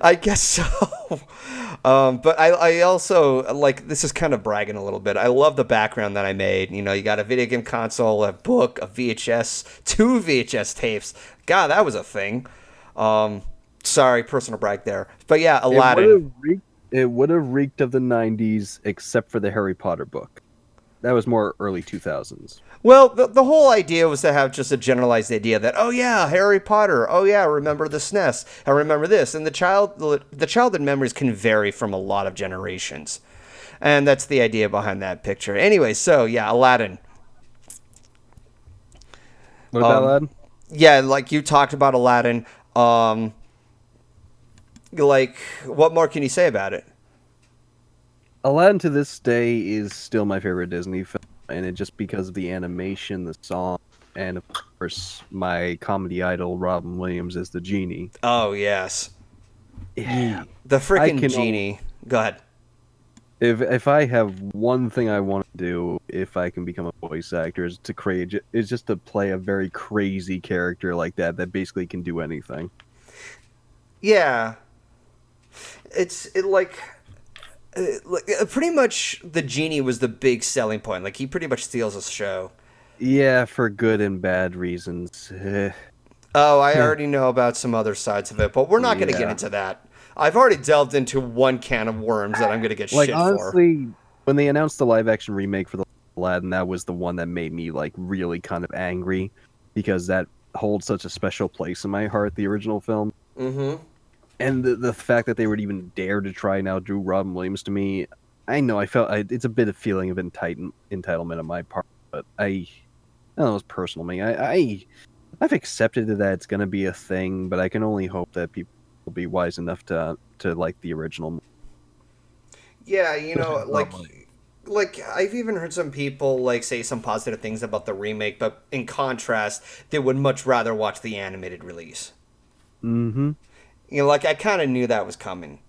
I guess so. But I also, like, this is kind of bragging a little bit. I love the background that I made. You know, you got a video game console, a book, a VHS, 2 VHS tapes. God, that was a thing. Sorry, personal brag there. But yeah, Aladdin. It would have reeked of the 90s, except for the Harry Potter book. That was more early 2000s. Well, the whole idea was to have just a generalized idea that, oh yeah, Harry Potter, oh yeah, remember the SNES, I remember this. And the childhood memories can vary from a lot of generations. And that's the idea behind that picture. Anyway, so yeah, Aladdin. What about Aladdin? Yeah, like you talked about Aladdin. Like, what more can you say about it? Aladdin to this day is still my favorite Disney film, and it just because of the animation, the song, and of course my comedy idol Robin Williams as the genie. Oh yes, yeah, the freaking genie. Go ahead. If I have one thing I want to do, if I can become a voice actor, is just to play a very crazy character like that basically can do anything. Yeah, pretty much the genie was the big selling point. Like, he pretty much steals the show. Yeah, for good and bad reasons. Oh, I already know about some other sides of it, but we're not going to get into that. I've already delved into one can of worms that I'm going to get shit honestly, when they announced the live-action remake for the Aladdin, that was the one that made me like really kind of angry, because that holds such a special place in my heart, the original film. Mm-hmm. And the fact that they would even dare to try and outdo Robin Williams to me, I know it's a bit of feeling of entitlement on my part, but I don't know, it's personal to me. I've accepted that it's going to be a thing, but I can only hope that people will be wise enough to like the original. Yeah, you know, like I've even heard some people like say some positive things about the remake, but in contrast, they would much rather watch the animated release. Mm-hmm. You know, like I kind of knew that was coming.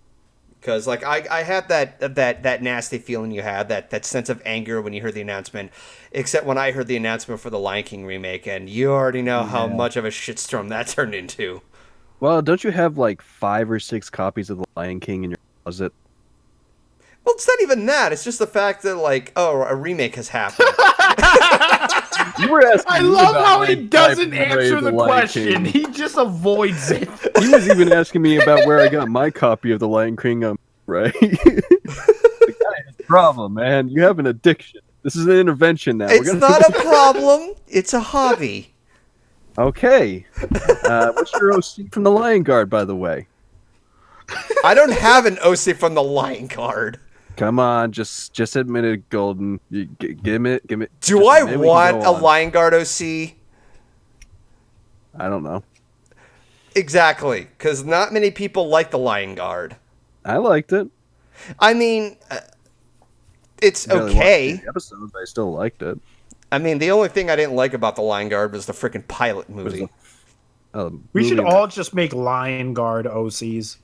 Because, like, I had that nasty feeling you had, that sense of anger when you heard the announcement, except when I heard the announcement for the Lion King remake, and you already know how much of a shitstorm that turned into. Well, don't you have like 5 or 6 copies of The Lion King in your closet? Well, it's not even that. It's just the fact that, like, oh, a remake has happened. You were asking I me love about how my he doesn't Blu-ray answer of the Lion question. King. He just avoids it. He was even asking me about where I got my copy of The Lion King on right? The guy has a problem, man. You have an addiction. This is an intervention now. It's not a problem. It's a hobby. Okay. What's your OC from The Lion Guard, by the way? I don't have an OC from the Lion Guard. Come on, just admit it, Golden. Give me. Do I want a Lion Guard OC? I don't know. Exactly, because not many people like the Lion Guard. I liked it. I mean, it's Barely okay. watched the episodes, but I still liked it. I mean, the only thing I didn't like about the Lion Guard was the freaking pilot movie. We should all just make Lion Guard OCs.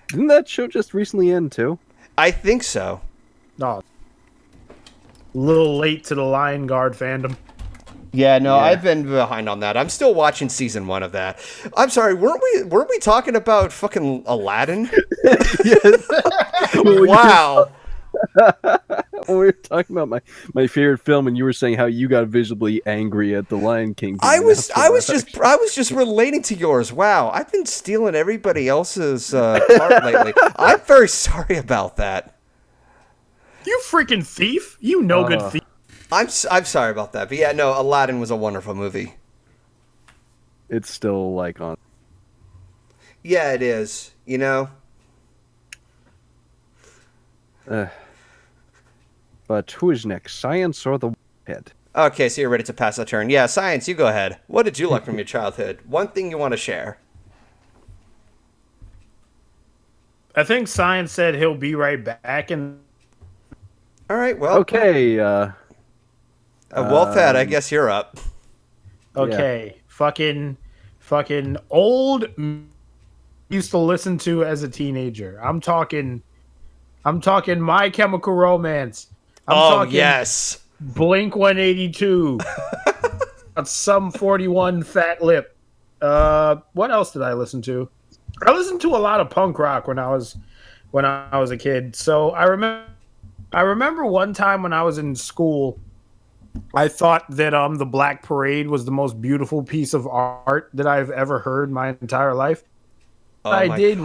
Didn't that show just recently end too? I think so. No. A little late to the Lion Guard fandom. Yeah, no, Yeah. I've been behind on that. I'm still watching season 1 of that. I'm sorry, weren't we talking about fucking Aladdin? Wow. We were talking about my favorite film, and you were saying how you got visibly angry at The Lion King. I was just relating to yours. Wow, I've been stealing everybody else's part lately. I'm very sorry about that. You freaking thief! You no good thief. I'm sorry about that. But yeah, no, Aladdin was a wonderful movie. It's still like on. Yeah, it is. You know. But who is next, Science or the Head? Okay, so you're ready to pass the turn. Yeah, Science, you go ahead. What did you like from your childhood? One thing you want to share. I think Science said he'll be right back, and All right, well. Okay. Well, Thad, I guess you're up. okay, fucking old used to listen to as a teenager. I'm talking My Chemical Romance. I'm talking yes. Blink 182. Some 41 Fat Lip. What else did I listen to? I listened to a lot of punk rock when I was a kid. So I remember one time when I was in school, I thought that the Black Parade was the most beautiful piece of art that I've ever heard my entire life. What I did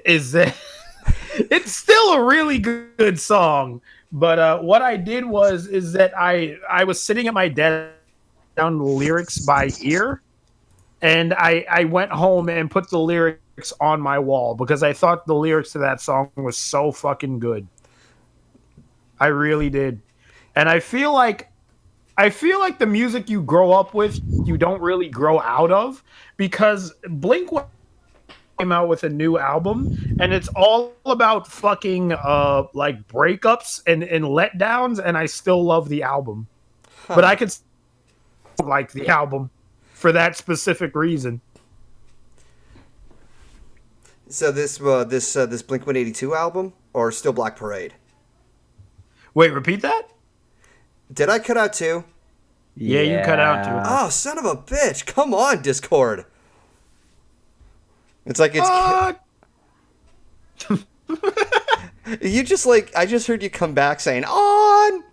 is that it's still a really good song, but what I did is that I was sitting at my desk down the lyrics by ear, and I went home and put the lyrics on my wall because I thought the lyrics to that song was so fucking good. I really did. And I feel like the music you grow up with, you don't really grow out of, because Blink came out with a new album, and it's all about fucking like breakups and letdowns, and I still love the album. But I could like the album for that specific reason. So this Blink 182 album or still Black Parade? Wait, repeat that? Did I cut out too? Yeah, you cut out too. Oh, son of a bitch! Come on, Discord. It's like it's. You just like I just heard you come back saying on.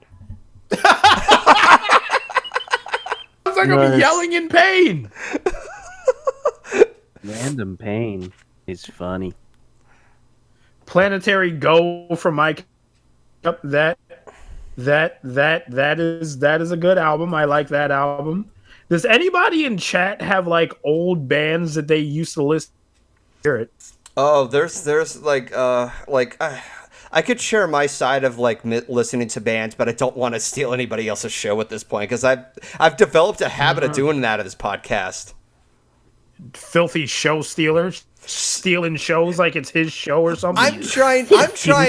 Sounds like I'm yelling in pain. Random Pain is funny. Planetary Go from Mike. Yep, that is a good album. I like that album. Does anybody in chat have like old bands that they used to listen to? Hear it? Oh, there's I could share my side of like listening to bands, but I don't want to steal anybody else's show at this point because I've developed a habit of doing that at this podcast. filthy show stealer, stealing shows like it's his show or something. I'm trying.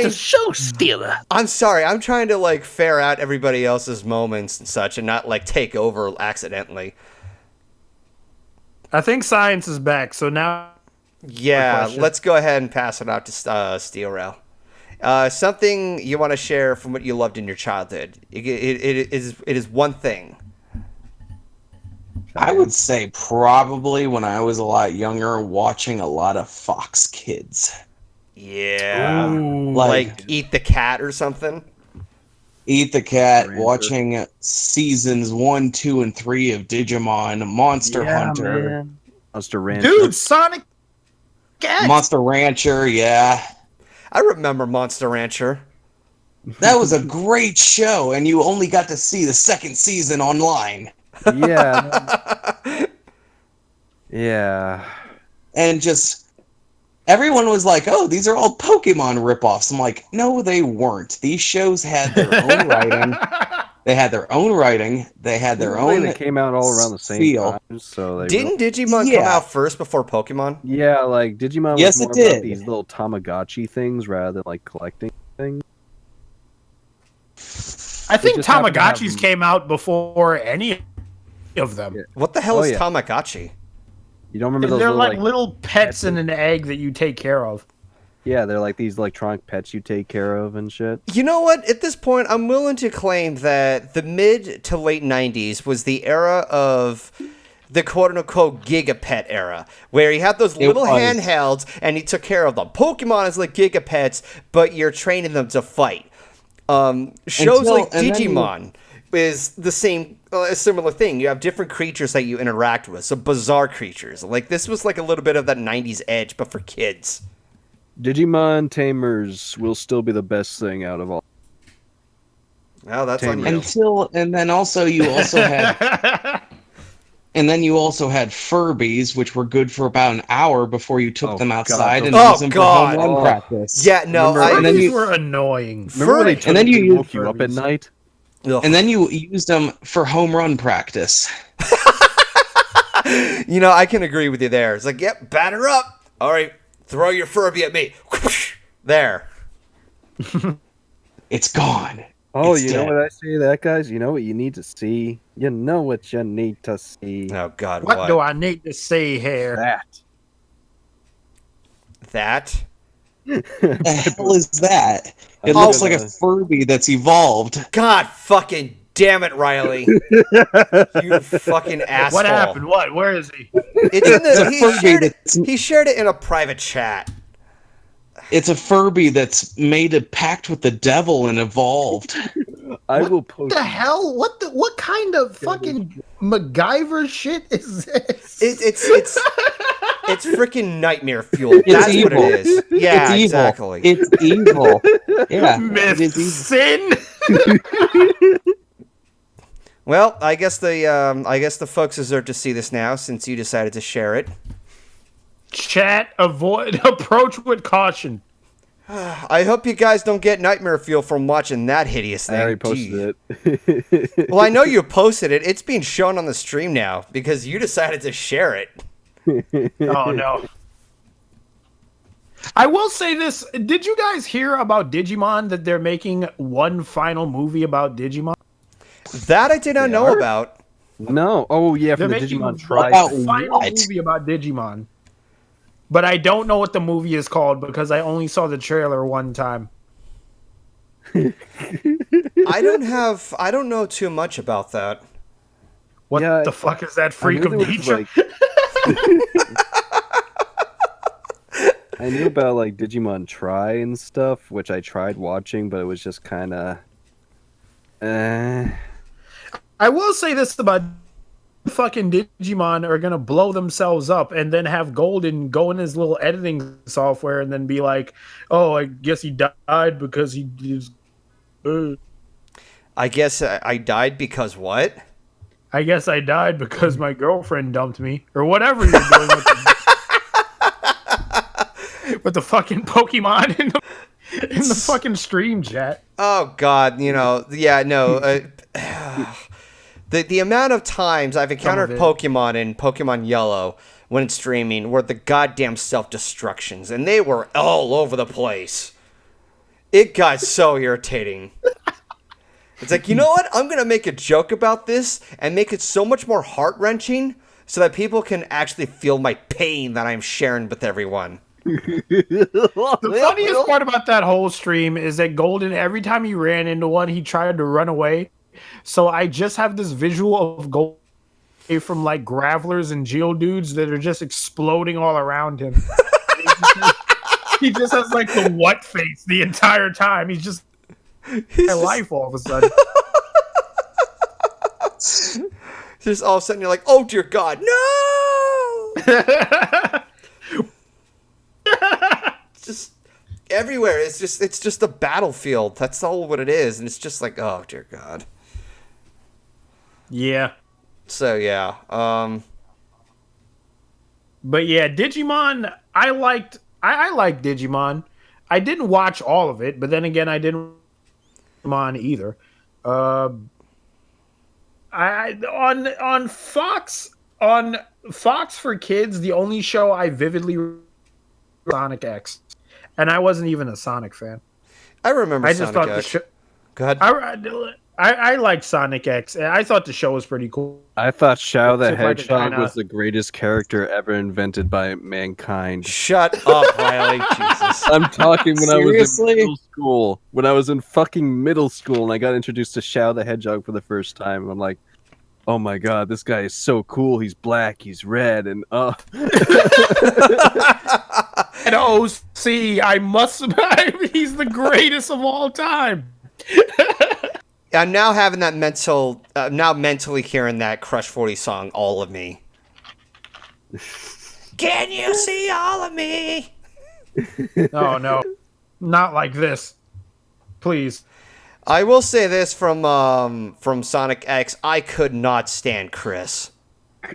show stealer. I'm sorry. I'm trying to like fair out everybody else's moments and such, and not like take over accidentally. I think science is back, so now. Yeah, let's go ahead and pass it out to Steel Rail. Something you want to share from what you loved in your childhood. It is one thing. I would say probably when I was a lot younger, watching a lot of Fox Kids. Yeah. Ooh. Like Eat the Cat or something. Eat the Cat, Rancher. watching seasons 1, 2, and 3 of Digimon, Monster Hunter, Man. Monster Rancher. Dude, Sonic Cat. Monster Rancher, yeah. I remember Monster Rancher. That was a great show, and you only got to see the second season online. Yeah. Yeah. And just everyone was like, "Oh, these are all Pokemon ripoffs." I'm like, "No, they weren't. These shows had their own writing. They had their own writing. They had their own." They came out all around the same feel. time, so they Didn't Digimon come out first before Pokemon? Yeah, like Digimon Yes, was it more did. about these little Tamagotchi things rather than like collecting things. I think just happened to have Tamagotchis them. came out before any of them. Yeah. What the hell Oh, is yeah. Tamagotchi? You don't remember those They're little, like little pets in an egg that you take care of. Yeah, they're like these electronic pets you take care of and shit. You know what? At this point, I'm willing to claim that the mid to late 90s was the era of the quote-unquote Gigapet era, where you had those little was. handhelds and you took care of them. Pokemon is like Gigapets, but you're training them to fight. Shows like and then you- Digimon is the same, a similar thing. You have different creatures that you interact with, so bizarre creatures. Like, this was like a little bit of that 90s edge, but for kids. Digimon Tamers will still be the best thing out of all. Oh, that's on Tamer. you. And then also you also had. And then you also had Furbies, which were good for about an hour before you took Oh, them God, outside those- and Oh, used them God. for home run Oh. practice. Yeah, no, Remember- And then Furbies you- were annoying. Remember when they Furry- and then you woke you up at Furbies. night? Ugh. And then you used them for home run practice. You know, I can agree with you there. It's like, yep, batter up. All right, throw your Furby at me. There. It's gone. Oh, It's you know dead. what I say to that, guys? You know what you need to see? You know what you need to see. Oh, God, What do I need to say here? That. That? The hell is that? It Oh, looks like a Furby that's evolved. God fucking damn it, Riley. You fucking asshole. What happened? What? Where is he? It's in It's a the, Furby he shared it in a private chat. It's a Furby that's made a pact with the devil and evolved. I will What post. the hell? What kind of fucking MacGyver shit is this? It's freaking nightmare fuel. That's what evil. it is. Yeah, It's evil. exactly. It's evil. Yeah. It is evil. Sin. Well, I guess the folks deserve to see this now since you decided to share it. Chat, approach with caution. I hope you guys don't get nightmare fuel from watching that hideous I thing. already posted it. Well, I know you posted it. It's being shown on the stream now because you decided to share it. Oh no. I will say this. Did you guys hear about Digimon, that they're making one final movie about Digimon? That I did not know are? about. No. Oh, yeah, They're from the making Digimon a Tri. final What? movie about Digimon. But I don't know what the movie is called because I only saw the trailer one time. I don't know too much about that. What Yeah, the fuck is that I freak knew of there was, nature? I knew about like Digimon Tri and stuff, which I tried watching, but it was just kind of. I will say this about fucking Digimon are gonna blow themselves up and then have Golden go in his little editing software and then be like, "Oh, I guess he died because he is." I guess I died because what? I guess I died because my girlfriend dumped me, or whatever you're doing with the fucking Pokemon in the fucking stream chat. Oh God, yeah, no. The amount of times I've encountered it. Pokemon in Pokemon Yellow when it's streaming were the goddamn self-destructions, and they were all over the place. It got so irritating. It's like, you know what? I'm going to make a joke about this and make it so much more heart-wrenching so that people can actually feel my pain that I'm sharing with everyone. The funniest part about that whole stream is that Golden, every time he ran into one, he tried to run away. So I just have this visual of Golden from like Gravelers and Geodudes that are just exploding all around him. He just has like the what face the entire time. He's just life all of a sudden. Just all of a sudden you're like, oh dear God, no! Just everywhere. It's just a battlefield. That's all what it is, and it's just like, oh dear God. Yeah. So yeah. But yeah, Digimon, I liked Digimon. I didn't watch all of it, but then again, I didn't Digimon either. On Fox for Kids, the only show I vividly Sonic X, and I wasn't even a Sonic fan. I remember. I just Sonic thought X. the show. Go ahead. I liked Sonic X, and I thought the show was pretty cool. I thought Shao the Except like Hedgehog kinda- was the greatest character ever invented by mankind. Shut up, Riley. Jesus. I'm talking when I was in Seriously? middle school. When I was in fucking middle school and I got introduced to Shao the Hedgehog for the first time. I'm like, oh my god, this guy is so cool. He's black, he's red, and And OC, I must. He's the greatest of all time. I'm now having that mentally hearing that Crush 40 song, All of Me. Can you see all of me? Oh no, not like this, please. I will say this from Sonic X, I could not stand Chris.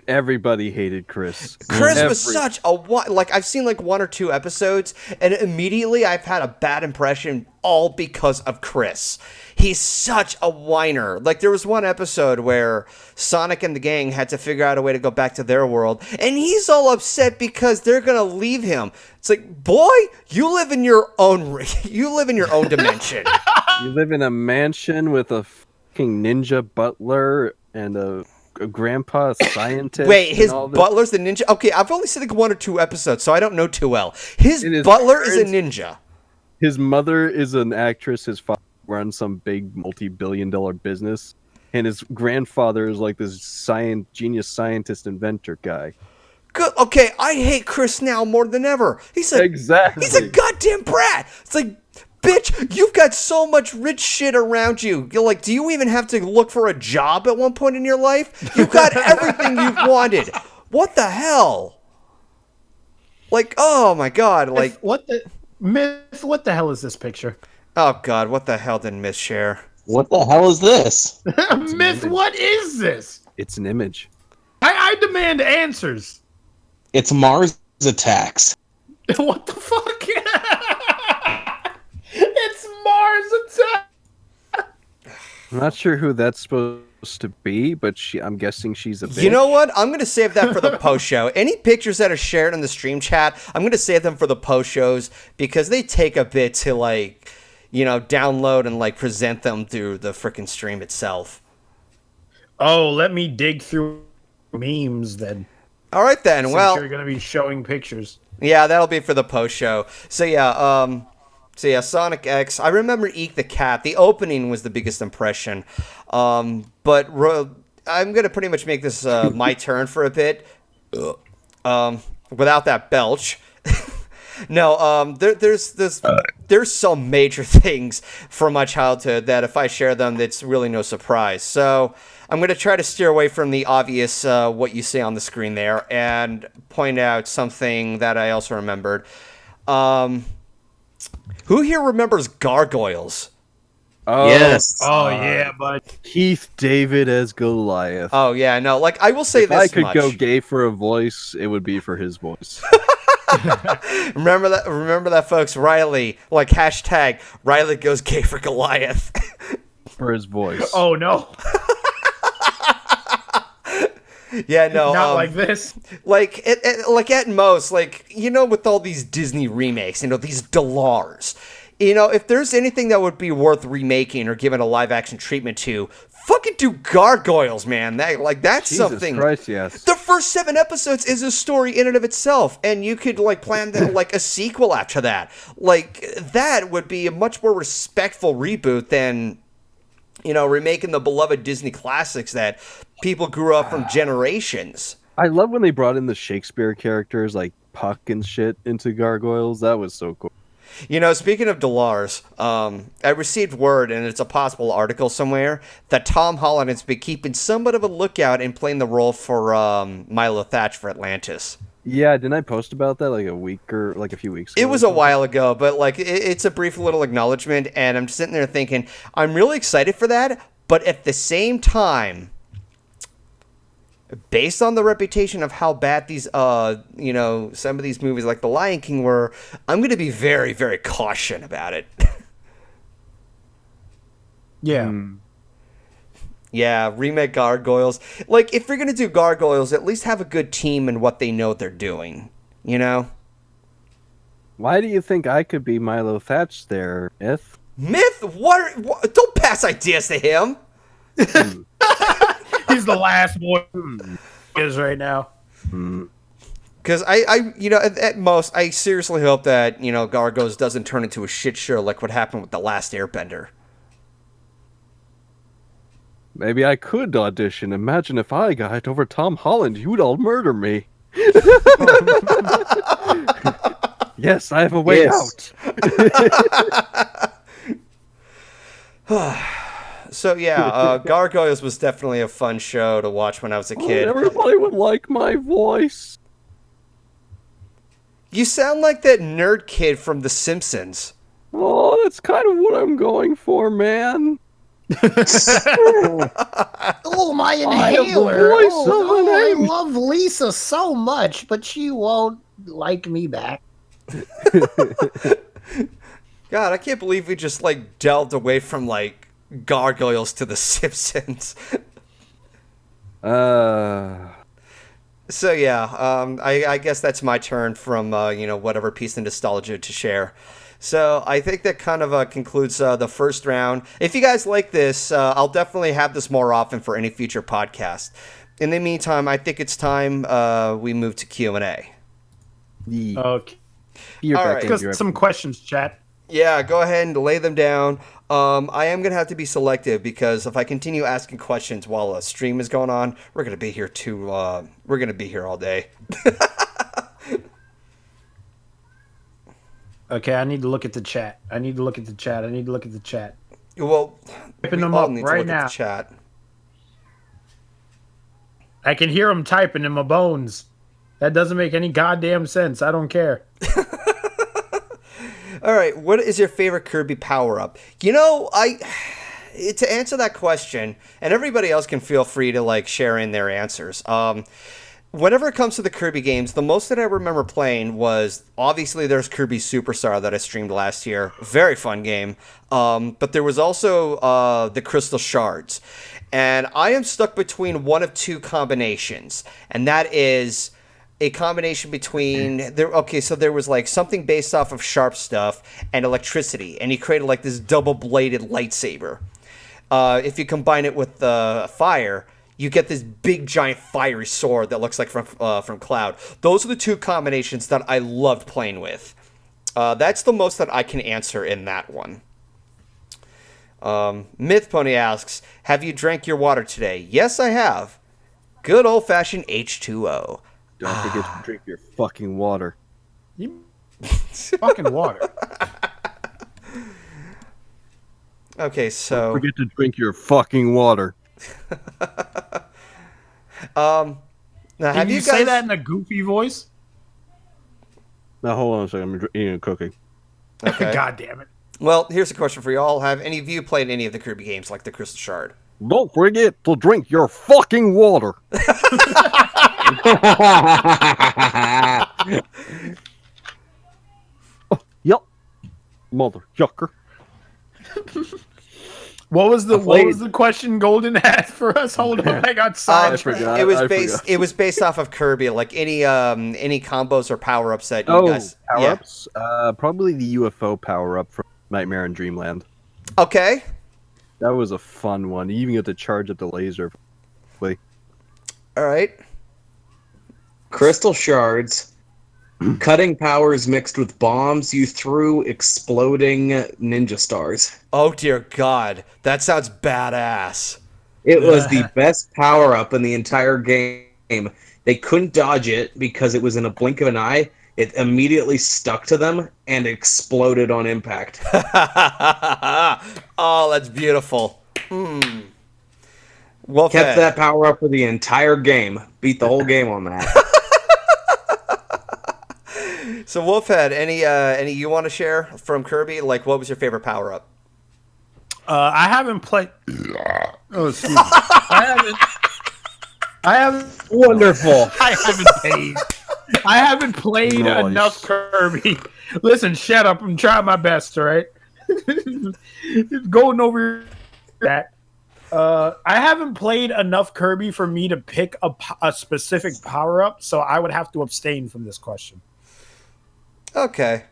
everybody hated Chris. Chris was such a like I've seen like 1 or 2 episodes, and immediately I've had a bad impression, all because of Chris. He's such a whiner. Like there was one episode where Sonic and the gang had to figure out a way to go back to their world, and he's all upset because they're gonna leave him. It's like, boy, you live in your own dimension. You live in a mansion with a fucking ninja butler and a grandpa scientist. Wait, his and all this. butler's the ninja? Okay, I've only seen like 1 or 2 episodes, so I don't know too well. His It is butler is a current- ninja. His mother is an actress. His father runs some big multi-billion-dollar business, and his grandfather is like this genius scientist inventor guy. Good. Okay, I hate Chris now more than ever. He's a goddamn brat. It's like, bitch, you've got so much rich shit around you. You're like, do you even have to look for a job at one point in your life? You've got everything you've wanted. What the hell? Like, oh my god. Like, What the Myth? What the hell is this picture? oh god, what the hell did Miss share? What the hell is this? Myth, what is this? It's an image. I demand answers. It's Mars Attacks. What the fuck? It's Mars Attack. I'm not sure who that's supposed to be, but I'm guessing she's a bitch. You know what? I'm going to save that for the post show. Any pictures that are shared in the stream chat, I'm going to save them for the post shows because they take a bit to, like, you know, download and, like, present them through the freaking stream itself. Oh, let me dig through memes then. All right, then. Since Well, you're going to be showing pictures. yeah, that'll be for the post show. So, yeah, Sonic X. I remember Eek the Cat. The opening was the biggest impression. I'm going to pretty much make this my turn for a bit. Without that belch. No, there's some major things from my childhood that if I share them, it's really no surprise. So I'm going to try to steer away from the obvious what you see on the screen there and point out something that I also remembered. Who here remembers Gargoyles? Oh, Yes. Oh, yeah, but Keith David as Goliath. Oh, yeah, no, like, I will say If this I could much. go gay for a voice, it would be for his voice. Remember that, folks. Ryley, like, hashtag Ryley goes gay for Goliath. For his voice. oh no. Yeah, no, Not like this. like at most, like, with all these Disney remakes, these Delars, if there's anything that would be worth remaking or giving a live action treatment to, fucking do Gargoyles, man. That's Jesus something. Christ, yes. The first 7 episodes is a story in and of itself, and you could plan a sequel after that. That would be a much more respectful reboot than remaking the beloved Disney classics that people grew up from generations. I love when they brought in the Shakespeare characters like Puck and shit into Gargoyles. That was so cool. Speaking of Delars, I received word, and it's a possible article somewhere, that Tom Holland has been keeping somewhat of a lookout in playing the role for Milo Thatch for Atlantis. Yeah, didn't I post about that like a few weeks ago? It was a while ago, but it's a brief little acknowledgement, and I'm sitting there thinking, I'm really excited for that, but at the same time, based on the reputation of how bad these, some of these movies like The Lion King were, I'm going to be very, very cautious about it. Yeah. Yeah, remake Gargoyles. If you're going to do Gargoyles, at least have a good team and what they know they're doing, Why do you think I could be Milo Thatch there, Myth? Myth? What? Don't pass ideas to him. He's the last boy is right now. Because at most, I seriously hope that, Gargoyles doesn't turn into a shit show like what happened with The Last Airbender. Maybe I could audition. Imagine if I got over Tom Holland, you'd all murder me. Yes, I have a way out. So yeah, Gargoyles was definitely a fun show to watch when I was a kid. Everybody would like my voice. You sound like that nerd kid from The Simpsons. Oh, that's kind of what I'm going for, man. Oh, my I have the inhaler! voice of an I angel. love Lisa so much, but she won't like me back. God, I can't believe we just delved away from Gargoyles to The Simpsons. So yeah, I guess that's my turn from whatever piece of nostalgia to share. So I think that kind of concludes the first round. If you guys like this, I'll definitely have this more often for any future podcast. In the meantime, I think it's time we move to Q&A. Okay. All right. Just some questions, chat. Yeah, go ahead and lay them down. I am going to have to be selective because if I continue asking questions while a stream is going on, we're going to be here we're going to be here all day. Okay, I need to look at the chat. Well, Typing we them all up need to right look now. at the chat. I can hear them typing in my bones. That doesn't make any goddamn sense. I don't care. All right, what is your favorite Kirby power-up? To answer that question, and everybody else can feel free to share in their answers. Whenever it comes to the Kirby games, the most that I remember playing was, obviously there's Kirby Superstar that I streamed last year. Very fun game. But there was also the Crystal Shards. And I am stuck between one of two combinations. And that is a combination between... so there was something based off of sharp stuff and electricity. And he created this double-bladed lightsaber. If you combine it with fire... you get this big, giant, fiery sword that looks like from Cloud. Those are the two combinations that I loved playing with. That's the most that I can answer in that one. Myth Pony asks, have you drank your water today? Yes, I have. Good old-fashioned H2O. Don't forget to drink your fucking water. Fucking water. Okay, so... Don't forget to drink your fucking water. Now, Can have you you say guys... that in a goofy voice? Now, hold on a second. I'm eating and cooking. Okay. God damn it. Well, here's a question for you all. Have any of you played any of the Kirby games, like the Crystal Shard? Don't forget to drink your fucking water. Yep. Mother yucker. What was the played- question Golden had for us? Hold on, I got sidetracked. forgot. It was I based. forgot. It was based off of Kirby. Like any combos or power ups that you Oh, guys. power Yeah. ups. Probably the UFO power up from Nightmare in Dreamland. Okay. That was a fun one. You even get to charge up the laser. All right. Crystal shards, cutting powers mixed with bombs. You threw exploding ninja stars. Oh dear God, that sounds badass. It was the best power up in the entire game. They couldn't dodge it because it was in a blink of an eye. It immediately stuck to them and exploded on impact. Oh, that's beautiful. Well Kept fed. that power up for the entire game. Beat the whole game on that. So Wolfhead, any you want to share from Kirby? Like, what was your favorite power up? I haven't played. Oh, excuse me. I haven't. Wonderful. I haven't played Nice. enough Kirby. Listen, shut up. I'm trying my best. All right. Going over that. I haven't played enough Kirby for me to pick a specific power up, so I would have to abstain from this question. Okay.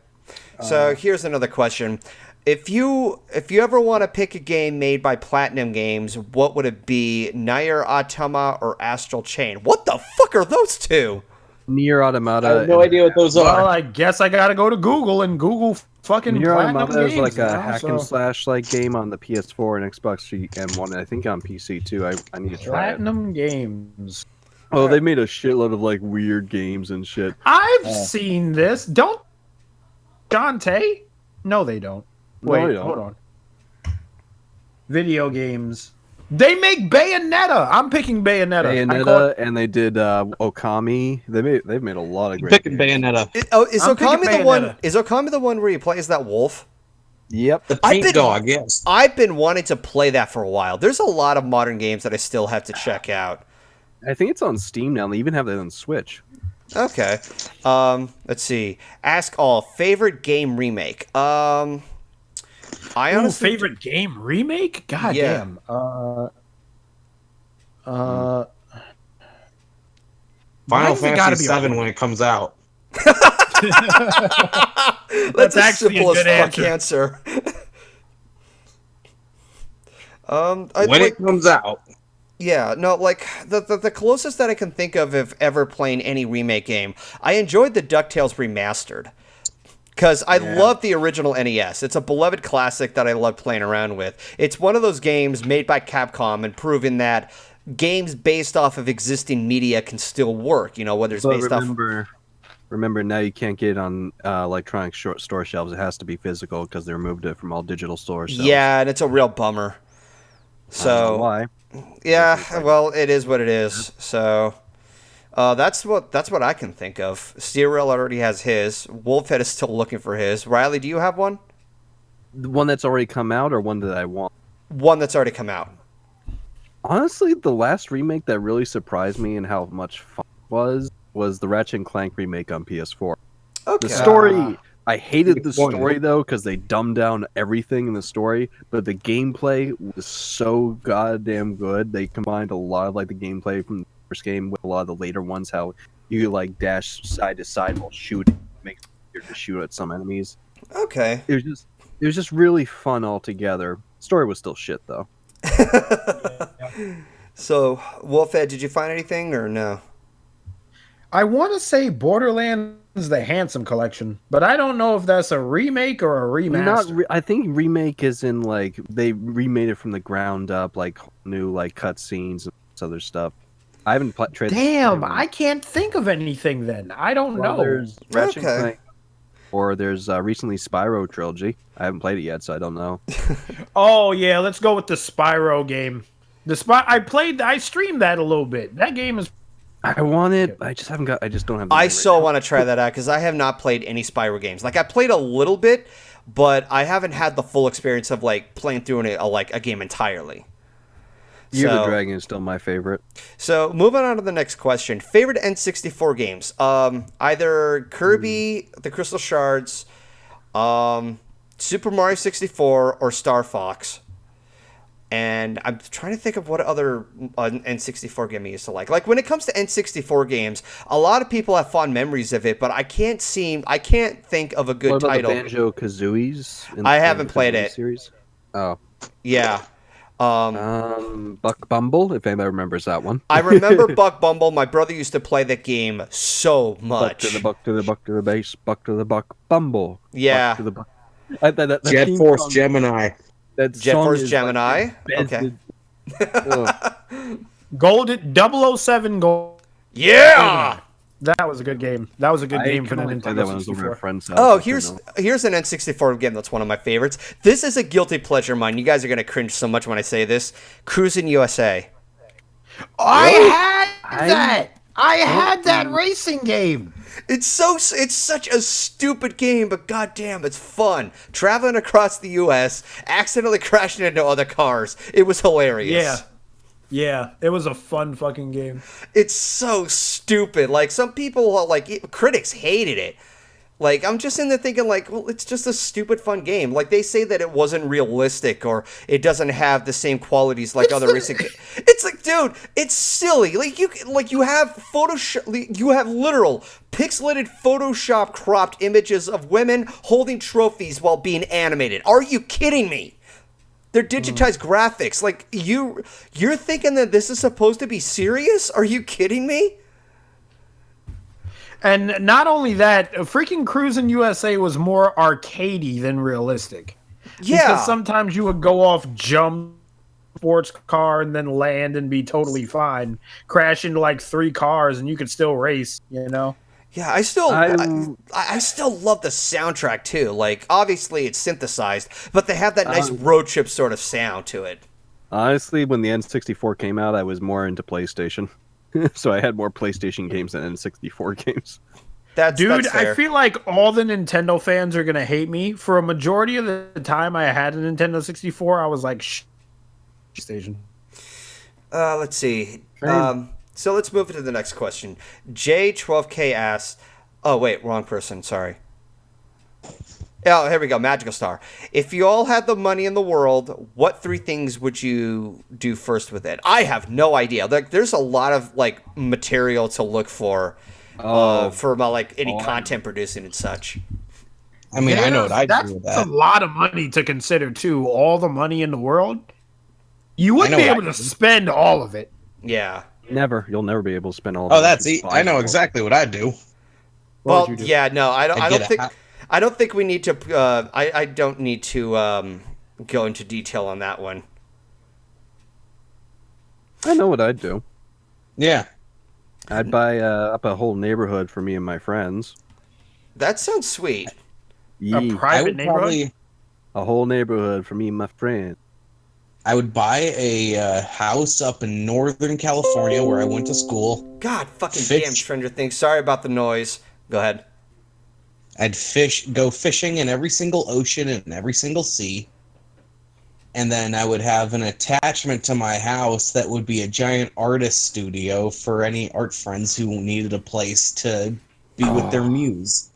So here's another question. If you ever want to pick a game made by Platinum Games, what would it be? Nier Automata or Astral Chain? What the fuck are those two? Nier Automata. I have no idea what those Well, are. I guess I gotta go to Google and Google fucking Nier Platinum Automata is Games like a now, hack and slash like game on the PS4 and Xbox and one, I think on PC too. I need to try it. Platinum Games. Oh, they made a shitload of like weird games and shit. I've seen this. Don't Dante? No, they don't. No, Wait, they don't. hold on. Video games. They make Bayonetta. I'm picking Bayonetta. Bayonetta, and they did Okami. They've made a lot of great Picking games. Bayonetta. Is I'm Okami picking the one? Bayonetta. Is Okami the one where you play as that wolf? Yep. The I've paint been- dog, yes. I've been wanting to play that for a while. There's a lot of modern games that I still have to check out. I think it's on Steam now. They even have that on Switch. Okay. Let's see. Ask all favorite game remake. I honestly favorite game remake? God Yeah. damn. Final Mine's gotta Fantasy be VII when it comes out. That's a actually simple a as good fuck answer. When it comes out. Yeah, no, like the closest that I can think of ever playing any remake game, I enjoyed the DuckTales remastered. Because I love the original NES. It's a beloved classic that I love playing around with. It's one of those games made by Capcom and proven that games based off of existing media can still work, you know, whether it's But based off... remember now you can't get it on electronic store shelves. It has to be physical because they removed it from all digital stores. Yeah, and it's a real bummer. So... why? Yeah, well, it is what it is. So that's what I can think of. Steerel already has his. Wolfhead is still looking for his. Ryley, do you have one? The one that's already come out or one that I want? One that's already come out. Honestly, the last remake that really surprised me and how much fun it was the Ratchet and Clank remake on PS4. Okay. The story, I hated the Disappointing. story though because they dumbed down everything in the story, but the gameplay was so goddamn good. They combined a lot of like the gameplay from the first game with a lot of the later ones. How you could, like dash side to side while shooting, makes it easier to shoot at some enemies. Okay. It was just really fun altogether. Story was still shit though. So, Wolfhead, did you find anything or no? I want to say Borderlands the Handsome Collection, but I don't know if that's a remake or a remaster. I think remake is in like they remade it from the ground up, like new like cutscenes and other stuff. I haven't tried. Damn, I can't think of anything then. I don't know. There's Ratchet and Okay. Clank, or there's recently Spyro trilogy. I haven't played it yet, so I don't know. Oh yeah, let's go with the Spyro game. I streamed that a little bit. That game is I want it. I just haven't got. I just don't have. The I game so right now. want to try that out because I have not played any Spyro games. Like I played a little bit, but I haven't had the full experience of like playing through a game entirely. Year of So- the Dragon is still my favorite. So moving on to the next question: favorite N64 games? Either Kirby, the Crystal Shards, Super Mario 64, or Star Fox. And I'm trying to think of what other N64 game I used to like. Like when it comes to N64 games, a lot of people have fond memories of it, but I can't think of a good What about title. the Banjo-Kazooies? I haven't played it. Series? Oh. Yeah. Buck Bumble, if anybody remembers that one. I remember Buck Bumble. My brother used to play that game so much. Buck to the buck to the buck to the base, buck to the buck, Bumble. Yeah. Buck to the buck. That Jet theme Force song- Gemini. That Jet song Force is Gemini. Like Okay. Golden 007 Gold. Yeah. That was a good game. That was a good game for the That Nintendo one was over 64. at a friend's house. Oh, I don't know. here's an N64 game that's one of my favorites. This is a guilty pleasure of mine. You guys are gonna cringe so much when I say this. Cruising USA. I had that racing game. It's such a stupid game, but goddamn, it's fun. Traveling across the U.S., accidentally crashing into other cars. It was hilarious. Yeah, it was a fun fucking game. It's so stupid. Like some people, critics hated it. Like I'm just in there thinking, like, well, it's just a stupid fun game. Like they say that it wasn't realistic or it doesn't have the same qualities like other racing. It's like, dude, it's silly. Like you have Photoshop, you have literal pixelated Photoshop cropped images of women holding trophies while being animated. Are you kidding me? They're digitized graphics. Like you're thinking that this is supposed to be serious? Are you kidding me? And not only that, freaking Cruising USA was more arcadey than realistic. Yeah. Because sometimes you would go off, jump sports car, and then land and be totally fine. Crash into like 3 cars and you could still race, you know? Yeah, I still love the soundtrack too. Like obviously it's synthesized, but they have that nice road trip sort of sound to it. Honestly, when the N64 came out, I was more into PlayStation. So I had more PlayStation games than N64 games. That's fair. I feel like all the Nintendo fans are gonna hate me. For a majority of the time I had a Nintendo 64, I was like, PlayStation. Let's see. So let's move to the next question. J12K asks, oh wait, wrong person, sorry. Oh, here we go, Magical Star. If you all had the money in the world, what 3 things would you do first with it? I have no idea. Like, there's a lot of like material to look for any content producing and such. I mean, I know what I'd do with That's that. a lot of money to consider too. All the money in the world, you wouldn't be able to spend all of it. Yeah. Never. You'll never be able to spend all. Oh, I know exactly what I'd do. Well, yeah, no, I don't think we need to. I don't need to go into detail on that one. I know what I'd do. Yeah. I'd buy up a whole neighborhood for me and my friends. That sounds sweet. Yee. A private neighborhood. A whole neighborhood for me and my friends. I would buy a house up in Northern California where I went to school. God fucking damn Stranger Things. Sorry about the noise. Go ahead. I'd go fishing in every single ocean and every single sea. And then I would have an attachment to my house that would be a giant artist studio for any art friends who needed a place to be with their muse.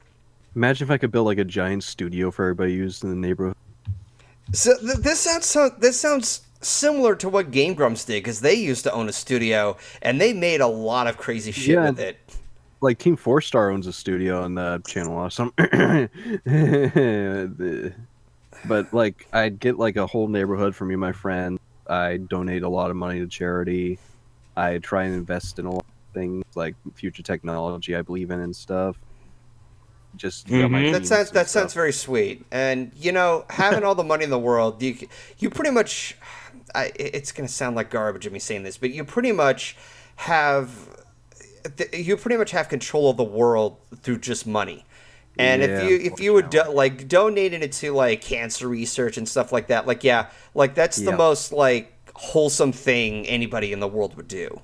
Imagine if I could build like a giant studio for everybody to use in the neighborhood. So this sounds similar to what Game Grumps did, because they used to own a studio and they made a lot of crazy shit with it. Like Team 4-Star owns a studio on the channel awesome. But like I'd get like a whole neighborhood for me and my friends. I donate a lot of money to charity. I try and invest in a lot of things like future technology I believe in and stuff. Just that sounds very sweet. And having all the money in the world, you pretty much it's going to sound like garbage of me saying this, but you pretty much have control of the world through just money. And if you would donating it to like cancer research and stuff like that, that's the most like wholesome thing anybody in the world would do.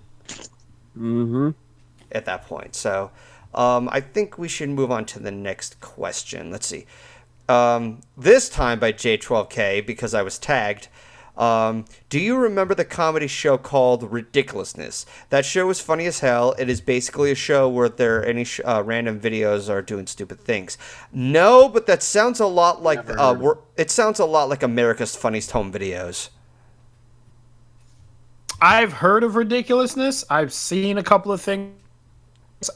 At that point. So I think we should move on to the next question. Let's see. This time by J12K, because I was tagged. Do you remember the comedy show called Ridiculousness? That show was funny as hell. It is basically a show where any random videos are doing stupid things. No, but that sounds a lot like it sounds a lot like America's Funniest Home Videos. I've heard of ridiculousness. I've seen a couple of things.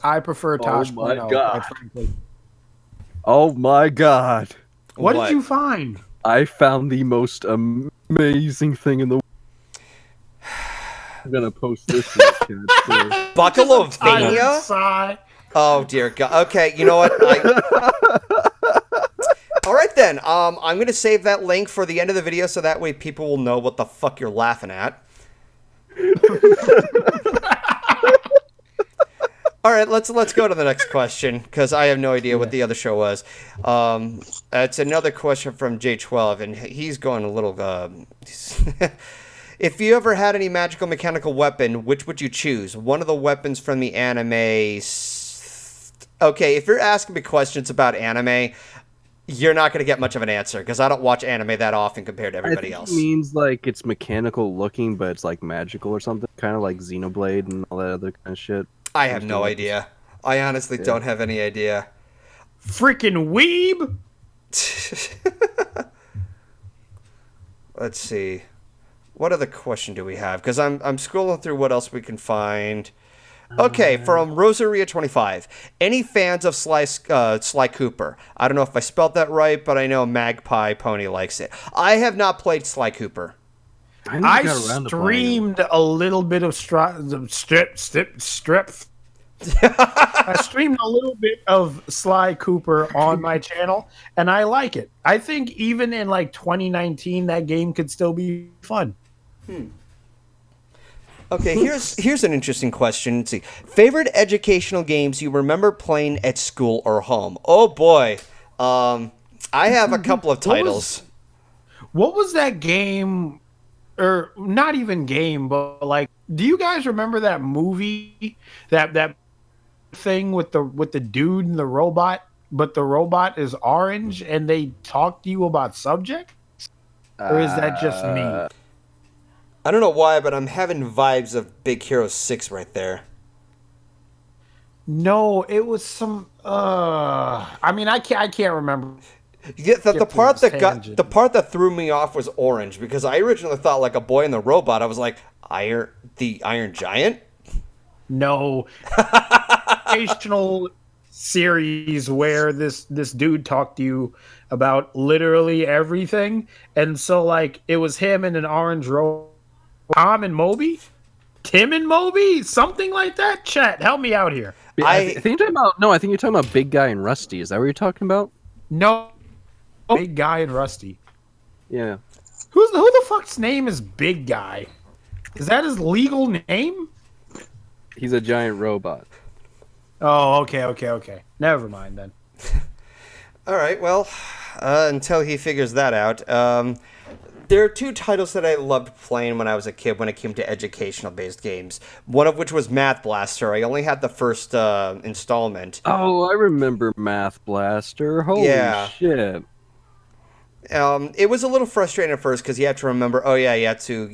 I prefer Tosh my 0, God. quite frankly. Oh my god. What did you find? I found the most amazing thing in the world. I'm gonna post this in the chat too. Buckle of Silent Vania? sigh. Oh dear God. Okay, you know what? All right then. I'm gonna save that link for the end of the video so that way people will know what the fuck you're laughing at. All right, let's go to the next question because I have no idea what the other show was. It's another question from J12, and he's going a little. If you ever had any magical mechanical weapon, which would you choose? One of the weapons from the anime. Okay, if you're asking me questions about anime, you're not going to get much of an answer because I don't watch anime that often compared to everybody else. It means like it's mechanical looking, but it's like magical or something, kind of like Xenoblade and all that other kind of shit. I have no idea. I honestly don't have any idea. Freaking weeb. Let's see. What other question do we have? Because I'm scrolling through what else we can find. Okay, from Rosaria25. Any fans of Sly Cooper? I don't know if I spelled that right, but I know Magpie Pony likes it. I have not played Sly Cooper. I streamed a little bit of strip. I streamed a little bit of Sly Cooper on my channel, and I like it. I think even in like 2019, that game could still be fun. Okay, here's an interesting question. Let's see. Favorite educational games you remember playing at school or home? Oh boy. I have a couple of titles. What was that game? Or not even game, but like, do you guys remember that movie, that thing with the dude and the robot, but the robot is orange and they talk to you about subjects? Or is that just me? I don't know why, but I'm having vibes of Big Hero 6 right there. No, it was some. I mean, I can't remember. Yeah, the part that threw me off was orange because I originally thought like a boy and the robot. I was like, the Iron Giant. No, educational series where this dude talked to you about literally everything, and so like it was him and an orange robot. Tim and Moby, something like that. Chat, help me out here. I think you're talking about I think you're talking about Big Guy and Rusty. Is that what you're talking about? No, Big Guy and Rusty. Yeah. Who the fuck's name is Big Guy? Is that his legal name? He's a giant robot. Oh, okay. Never mind then. All right, well, until he figures that out. There are two titles that I loved playing when I was a kid when it came to educational-based games. One of which was Math Blaster. I only had the first installment. Oh, I remember Math Blaster. Holy shit. It was a little frustrating at first because you had to remember, you had to,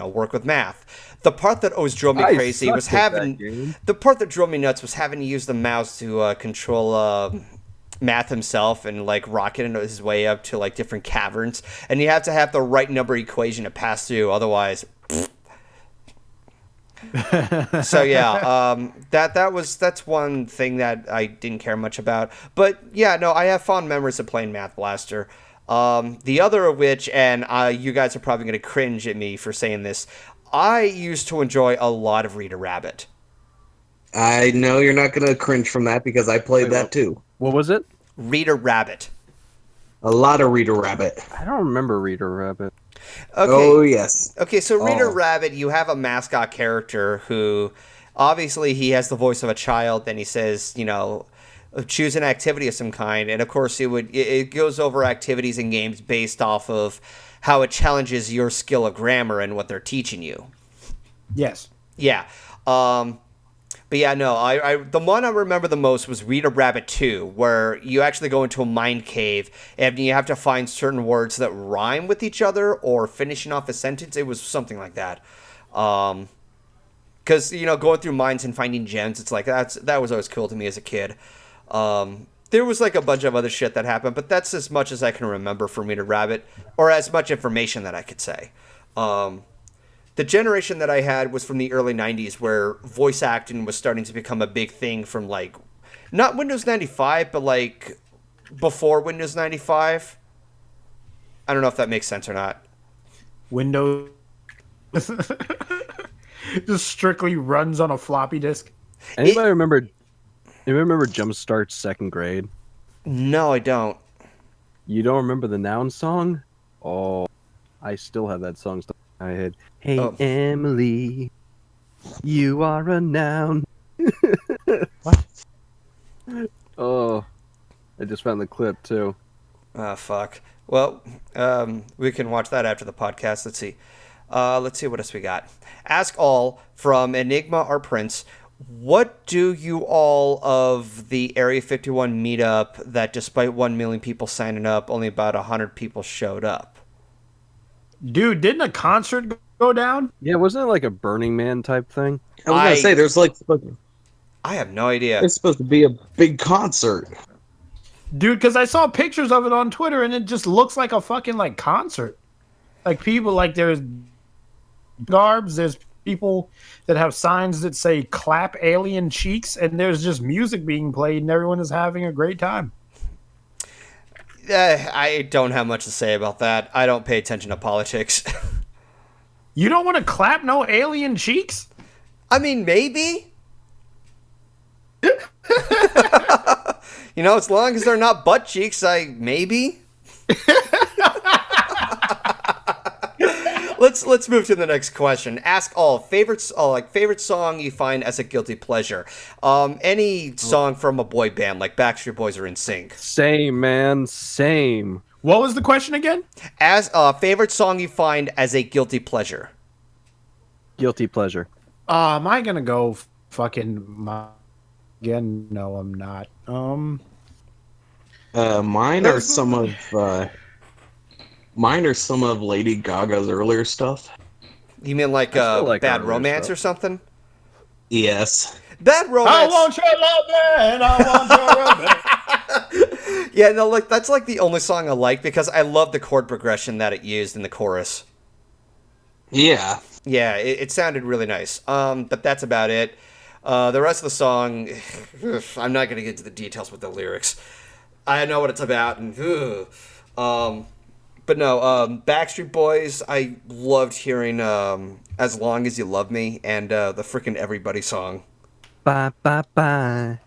work with math. The part that always drove me crazy was the part that drove me nuts was having to use the mouse to control Math himself and like rocketing his way up to like different caverns, and you have to have the right number equation to pass through, otherwise. So yeah, that's one thing that I didn't care much about, but yeah, no, I have fond memories of playing Math Blaster. The other of which, and you guys are probably going to cringe at me for saying this, I used to enjoy a lot of Rita Rabbit. I know you're not going to cringe from that because I played that too. What was it? Rita Rabbit. A lot of Rita Rabbit. I don't remember Rita Rabbit. Okay. Oh, yes. Okay, so Rita Rabbit, you have a mascot character who, obviously, he has the voice of a child, and he says, choose an activity of some kind, and of course, it goes over activities and games based off of how it challenges your skill of grammar and what they're teaching you. Yes. Yeah. But yeah, no, I the one I remember the most was Rita Rabbit 2, where you actually go into a mind cave and you have to find certain words that rhyme with each other or finishing off a sentence. It was something like that. Because, going through mines and finding gems, it's like that was always cool to me as a kid. There was like a bunch of other shit that happened, but that's as much as I can remember from Rita Rabbit, or as much information that I could say. the generation that I had was from the early 90s where voice acting was starting to become a big thing from like not Windows 95 but like before Windows 95. I don't know if that makes sense or not. Windows just strictly runs on a floppy disk. Anybody remember Jumpstart's second grade? No, I don't. You don't remember the Noun song? Oh, I still have that song stuck in my head. Hey, Oh. Emily, you are a noun. What? Oh, I just found the clip, too. Ah, fuck. Well, we can watch that after the podcast. Let's see. Let's see what else we got. Ask All from Enigma or Prince. What do you all of the Area 51 meetup that despite 1 million people signing up, only about 100 people showed up? Dude, didn't a concert go down? Yeah, wasn't it like a Burning Man type thing? I was gonna say there's like I have no idea. it's supposed to be a big concert. Dude, because I saw pictures of it on Twitter and it just looks like a fucking like concert. Like people, like there's garbs, there's people that have signs that say clap alien cheeks, and there's just music being played and everyone is having a great time. I don't have much to say about that. I don't pay attention to politics. You don't want to clap no alien cheeks? I mean, maybe. You know, as long as they're not butt cheeks, maybe. Let's move to the next question. Ask All favorite song you find as a guilty pleasure. Any song from a boy band like Backstreet Boys or NSYNC. Same, man. Same. What was the question again? As favorite song you find as a guilty pleasure. Guilty pleasure. Am I gonna go fucking again? No, I'm not. Mine are some of Lady Gaga's earlier stuff. You mean like, I still like Bad earlier Romance stuff. or something? Yes. Bad Romance. I want your love, man. I want your love. Yeah, no, like that's like the only song I like because I love the chord progression that it used in the chorus. Yeah. Yeah, it sounded really nice. But that's about it. The rest of the song, I'm not going to get into the details with the lyrics. I know what it's about, and but no, Backstreet Boys. I loved hearing "As Long as You Love Me" and the freaking "Everybody" song. Bye, bye, bye.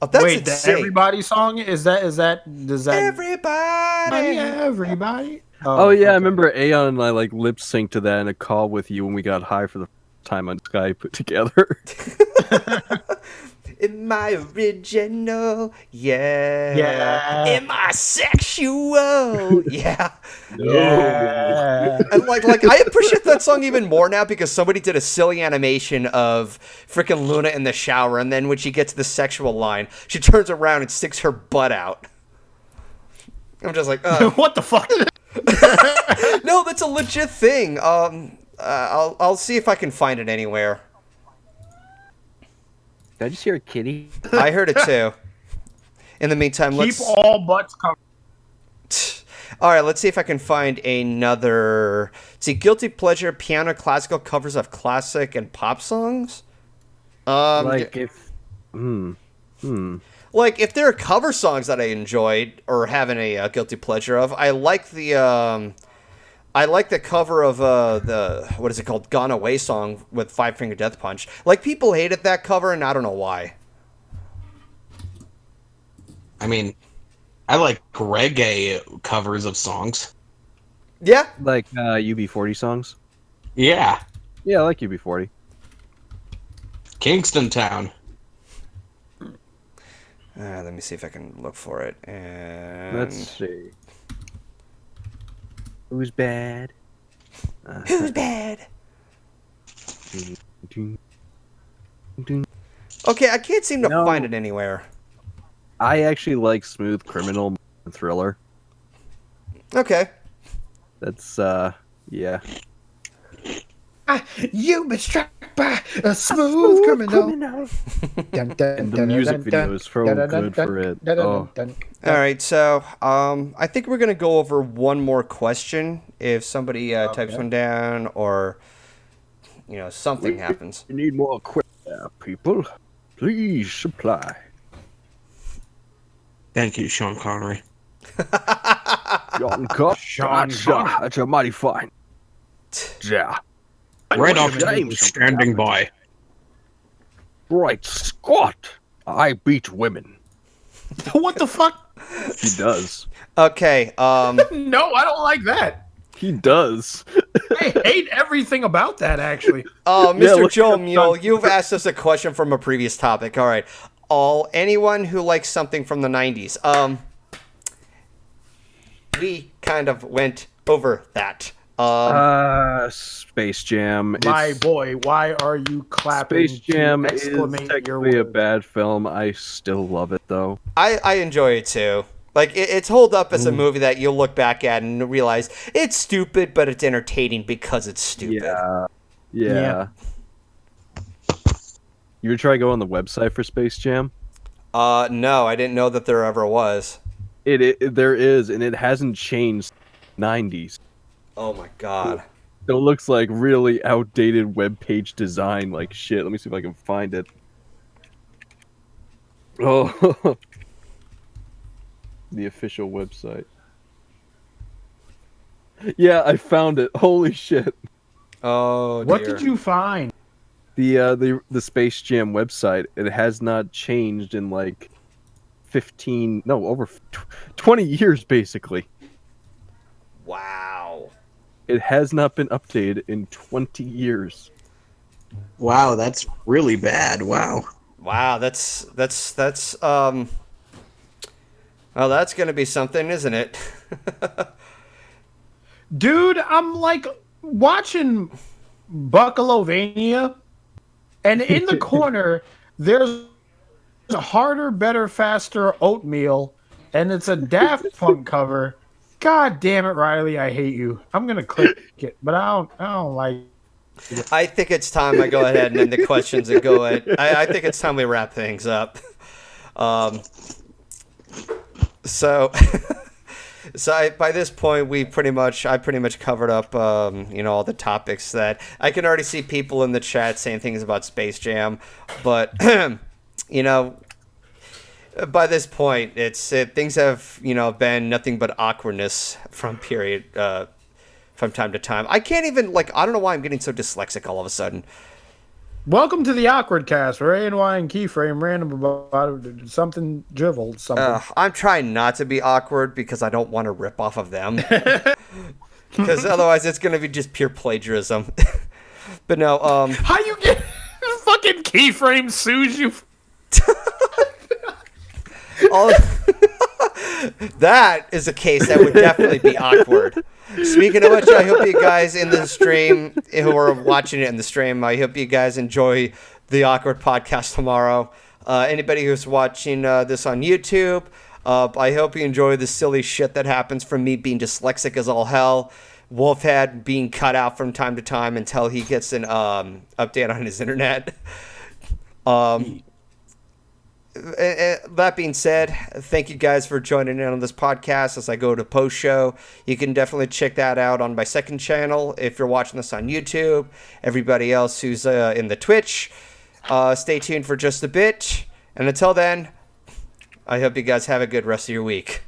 Oh, that's Wait, the insane. Everybody song does that Everybody. everybody? Oh, yeah, I okay. remember Aeon and I like lip synced to that in a call with you when we got high for the first time on Skype together. In my original, yeah. Yeah. In my sexual, yeah. Yeah. And like I appreciate that song even more now because somebody did a silly animation of freaking Luna in the shower, and then when she gets to the sexual line, she turns around and sticks her butt out. I'm just like, What the fuck? no, that's a legit thing. I'll see if I can find it anywhere. Did I just hear a kitty? I heard it too. In the meantime, Keep let's. all butts covered. All right, let's see if I can find another. See, guilty pleasure piano classical covers of classic and pop songs. Like if... Like if there are cover songs that I enjoyed or having a guilty pleasure of, I like the cover of the what is it called, Gone Away song with Five Finger Death Punch. Like people hated that cover, and I don't know why. I mean, I like reggae covers of songs. Yeah, Like UB40 songs? Yeah. Yeah, I like UB40. Kingston Town. let me see if I can look for it. And Let's see. Who's bad? who's bad? Dun, dun. Okay, I can't seem to No. find it anywhere. I actually like Smooth Criminal and Thriller. Okay. That's, yeah. You've been struck by a smooth criminal. And the music video is so good for it. Oh. All right, so I think we're gonna go over one more question. If somebody types one down, or something happens. You need more equipment, people. Please supply. Thank you, Sean Connery. Sean Connery. Sean Connery. That's a mighty fine. Yeah. Right What's off your name? the standing by. Right, Scott. I beat women. What the fuck? He does. Okay. No, I don't like that. He does. I hate everything about that, actually. Mr. look Joe at Mule, you've asked us a question from a previous topic. All right. Anyone who likes something from the 90s. We kind of went over that. Space Jam. My boy, why are you clapping? Space Jam to is exclamate your technically a words? bad film. I still love it though. I enjoy it too. Like, it's holed up as a movie that you'll look back at and realize it's stupid, but it's entertaining because it's stupid. Yeah. You ever try to go on the website for Space Jam? No, I didn't know that there ever was. There is, and it hasn't changed. 90s. Oh my god. It looks like really outdated web page design, like shit. Let me see if I can find it. Oh, the official website. Yeah, I found it. Holy shit! Oh, What dear. did you find? The Space Jam website. It has not changed in like 20 years basically. Wow. It has not been updated in 20 years. Wow, that's really bad. Wow. Wow, well, that's gonna be something, isn't it? Dude, I'm like watching Buckalovania, and in the corner, there's a harder, better, faster oatmeal, and it's a Daft Punk cover. God damn it, Ryley, I hate you. I'm gonna click it, but I don't like it. I think it's time I go ahead and end the questions and go ahead. I think it's time we wrap things up. By this point, I pretty much covered up, all the topics that I can already see people in the chat saying things about Space Jam, but by this point, things have been nothing but awkwardness from time to time. I can't even I don't know why I'm getting so dyslexic all of a sudden. Welcome to the Awkward Cast, where A&Y and Keyframe random about something dribbled, something. I'm trying not to be awkward because I don't want to rip off of them. Because otherwise it's going to be just pure plagiarism. But no, How you get fucking Keyframe sues you? that is a case that would definitely be awkward. Speaking of which, I hope you guys in the stream who are watching it in the stream, I hope you guys enjoy the Awkward Podcast tomorrow. Anybody who's watching this on YouTube, I hope you enjoy the silly shit that happens from me being dyslexic as all hell. Wolfhead being cut out from time to time until he gets an update on his internet. That being said, thank you guys for joining in on this podcast as I go to Postshow. You can definitely check that out on my second channel if you're watching this on YouTube. Everybody else who's in the Twitch, stay tuned for just a bit. And until then, I hope you guys have a good rest of your week.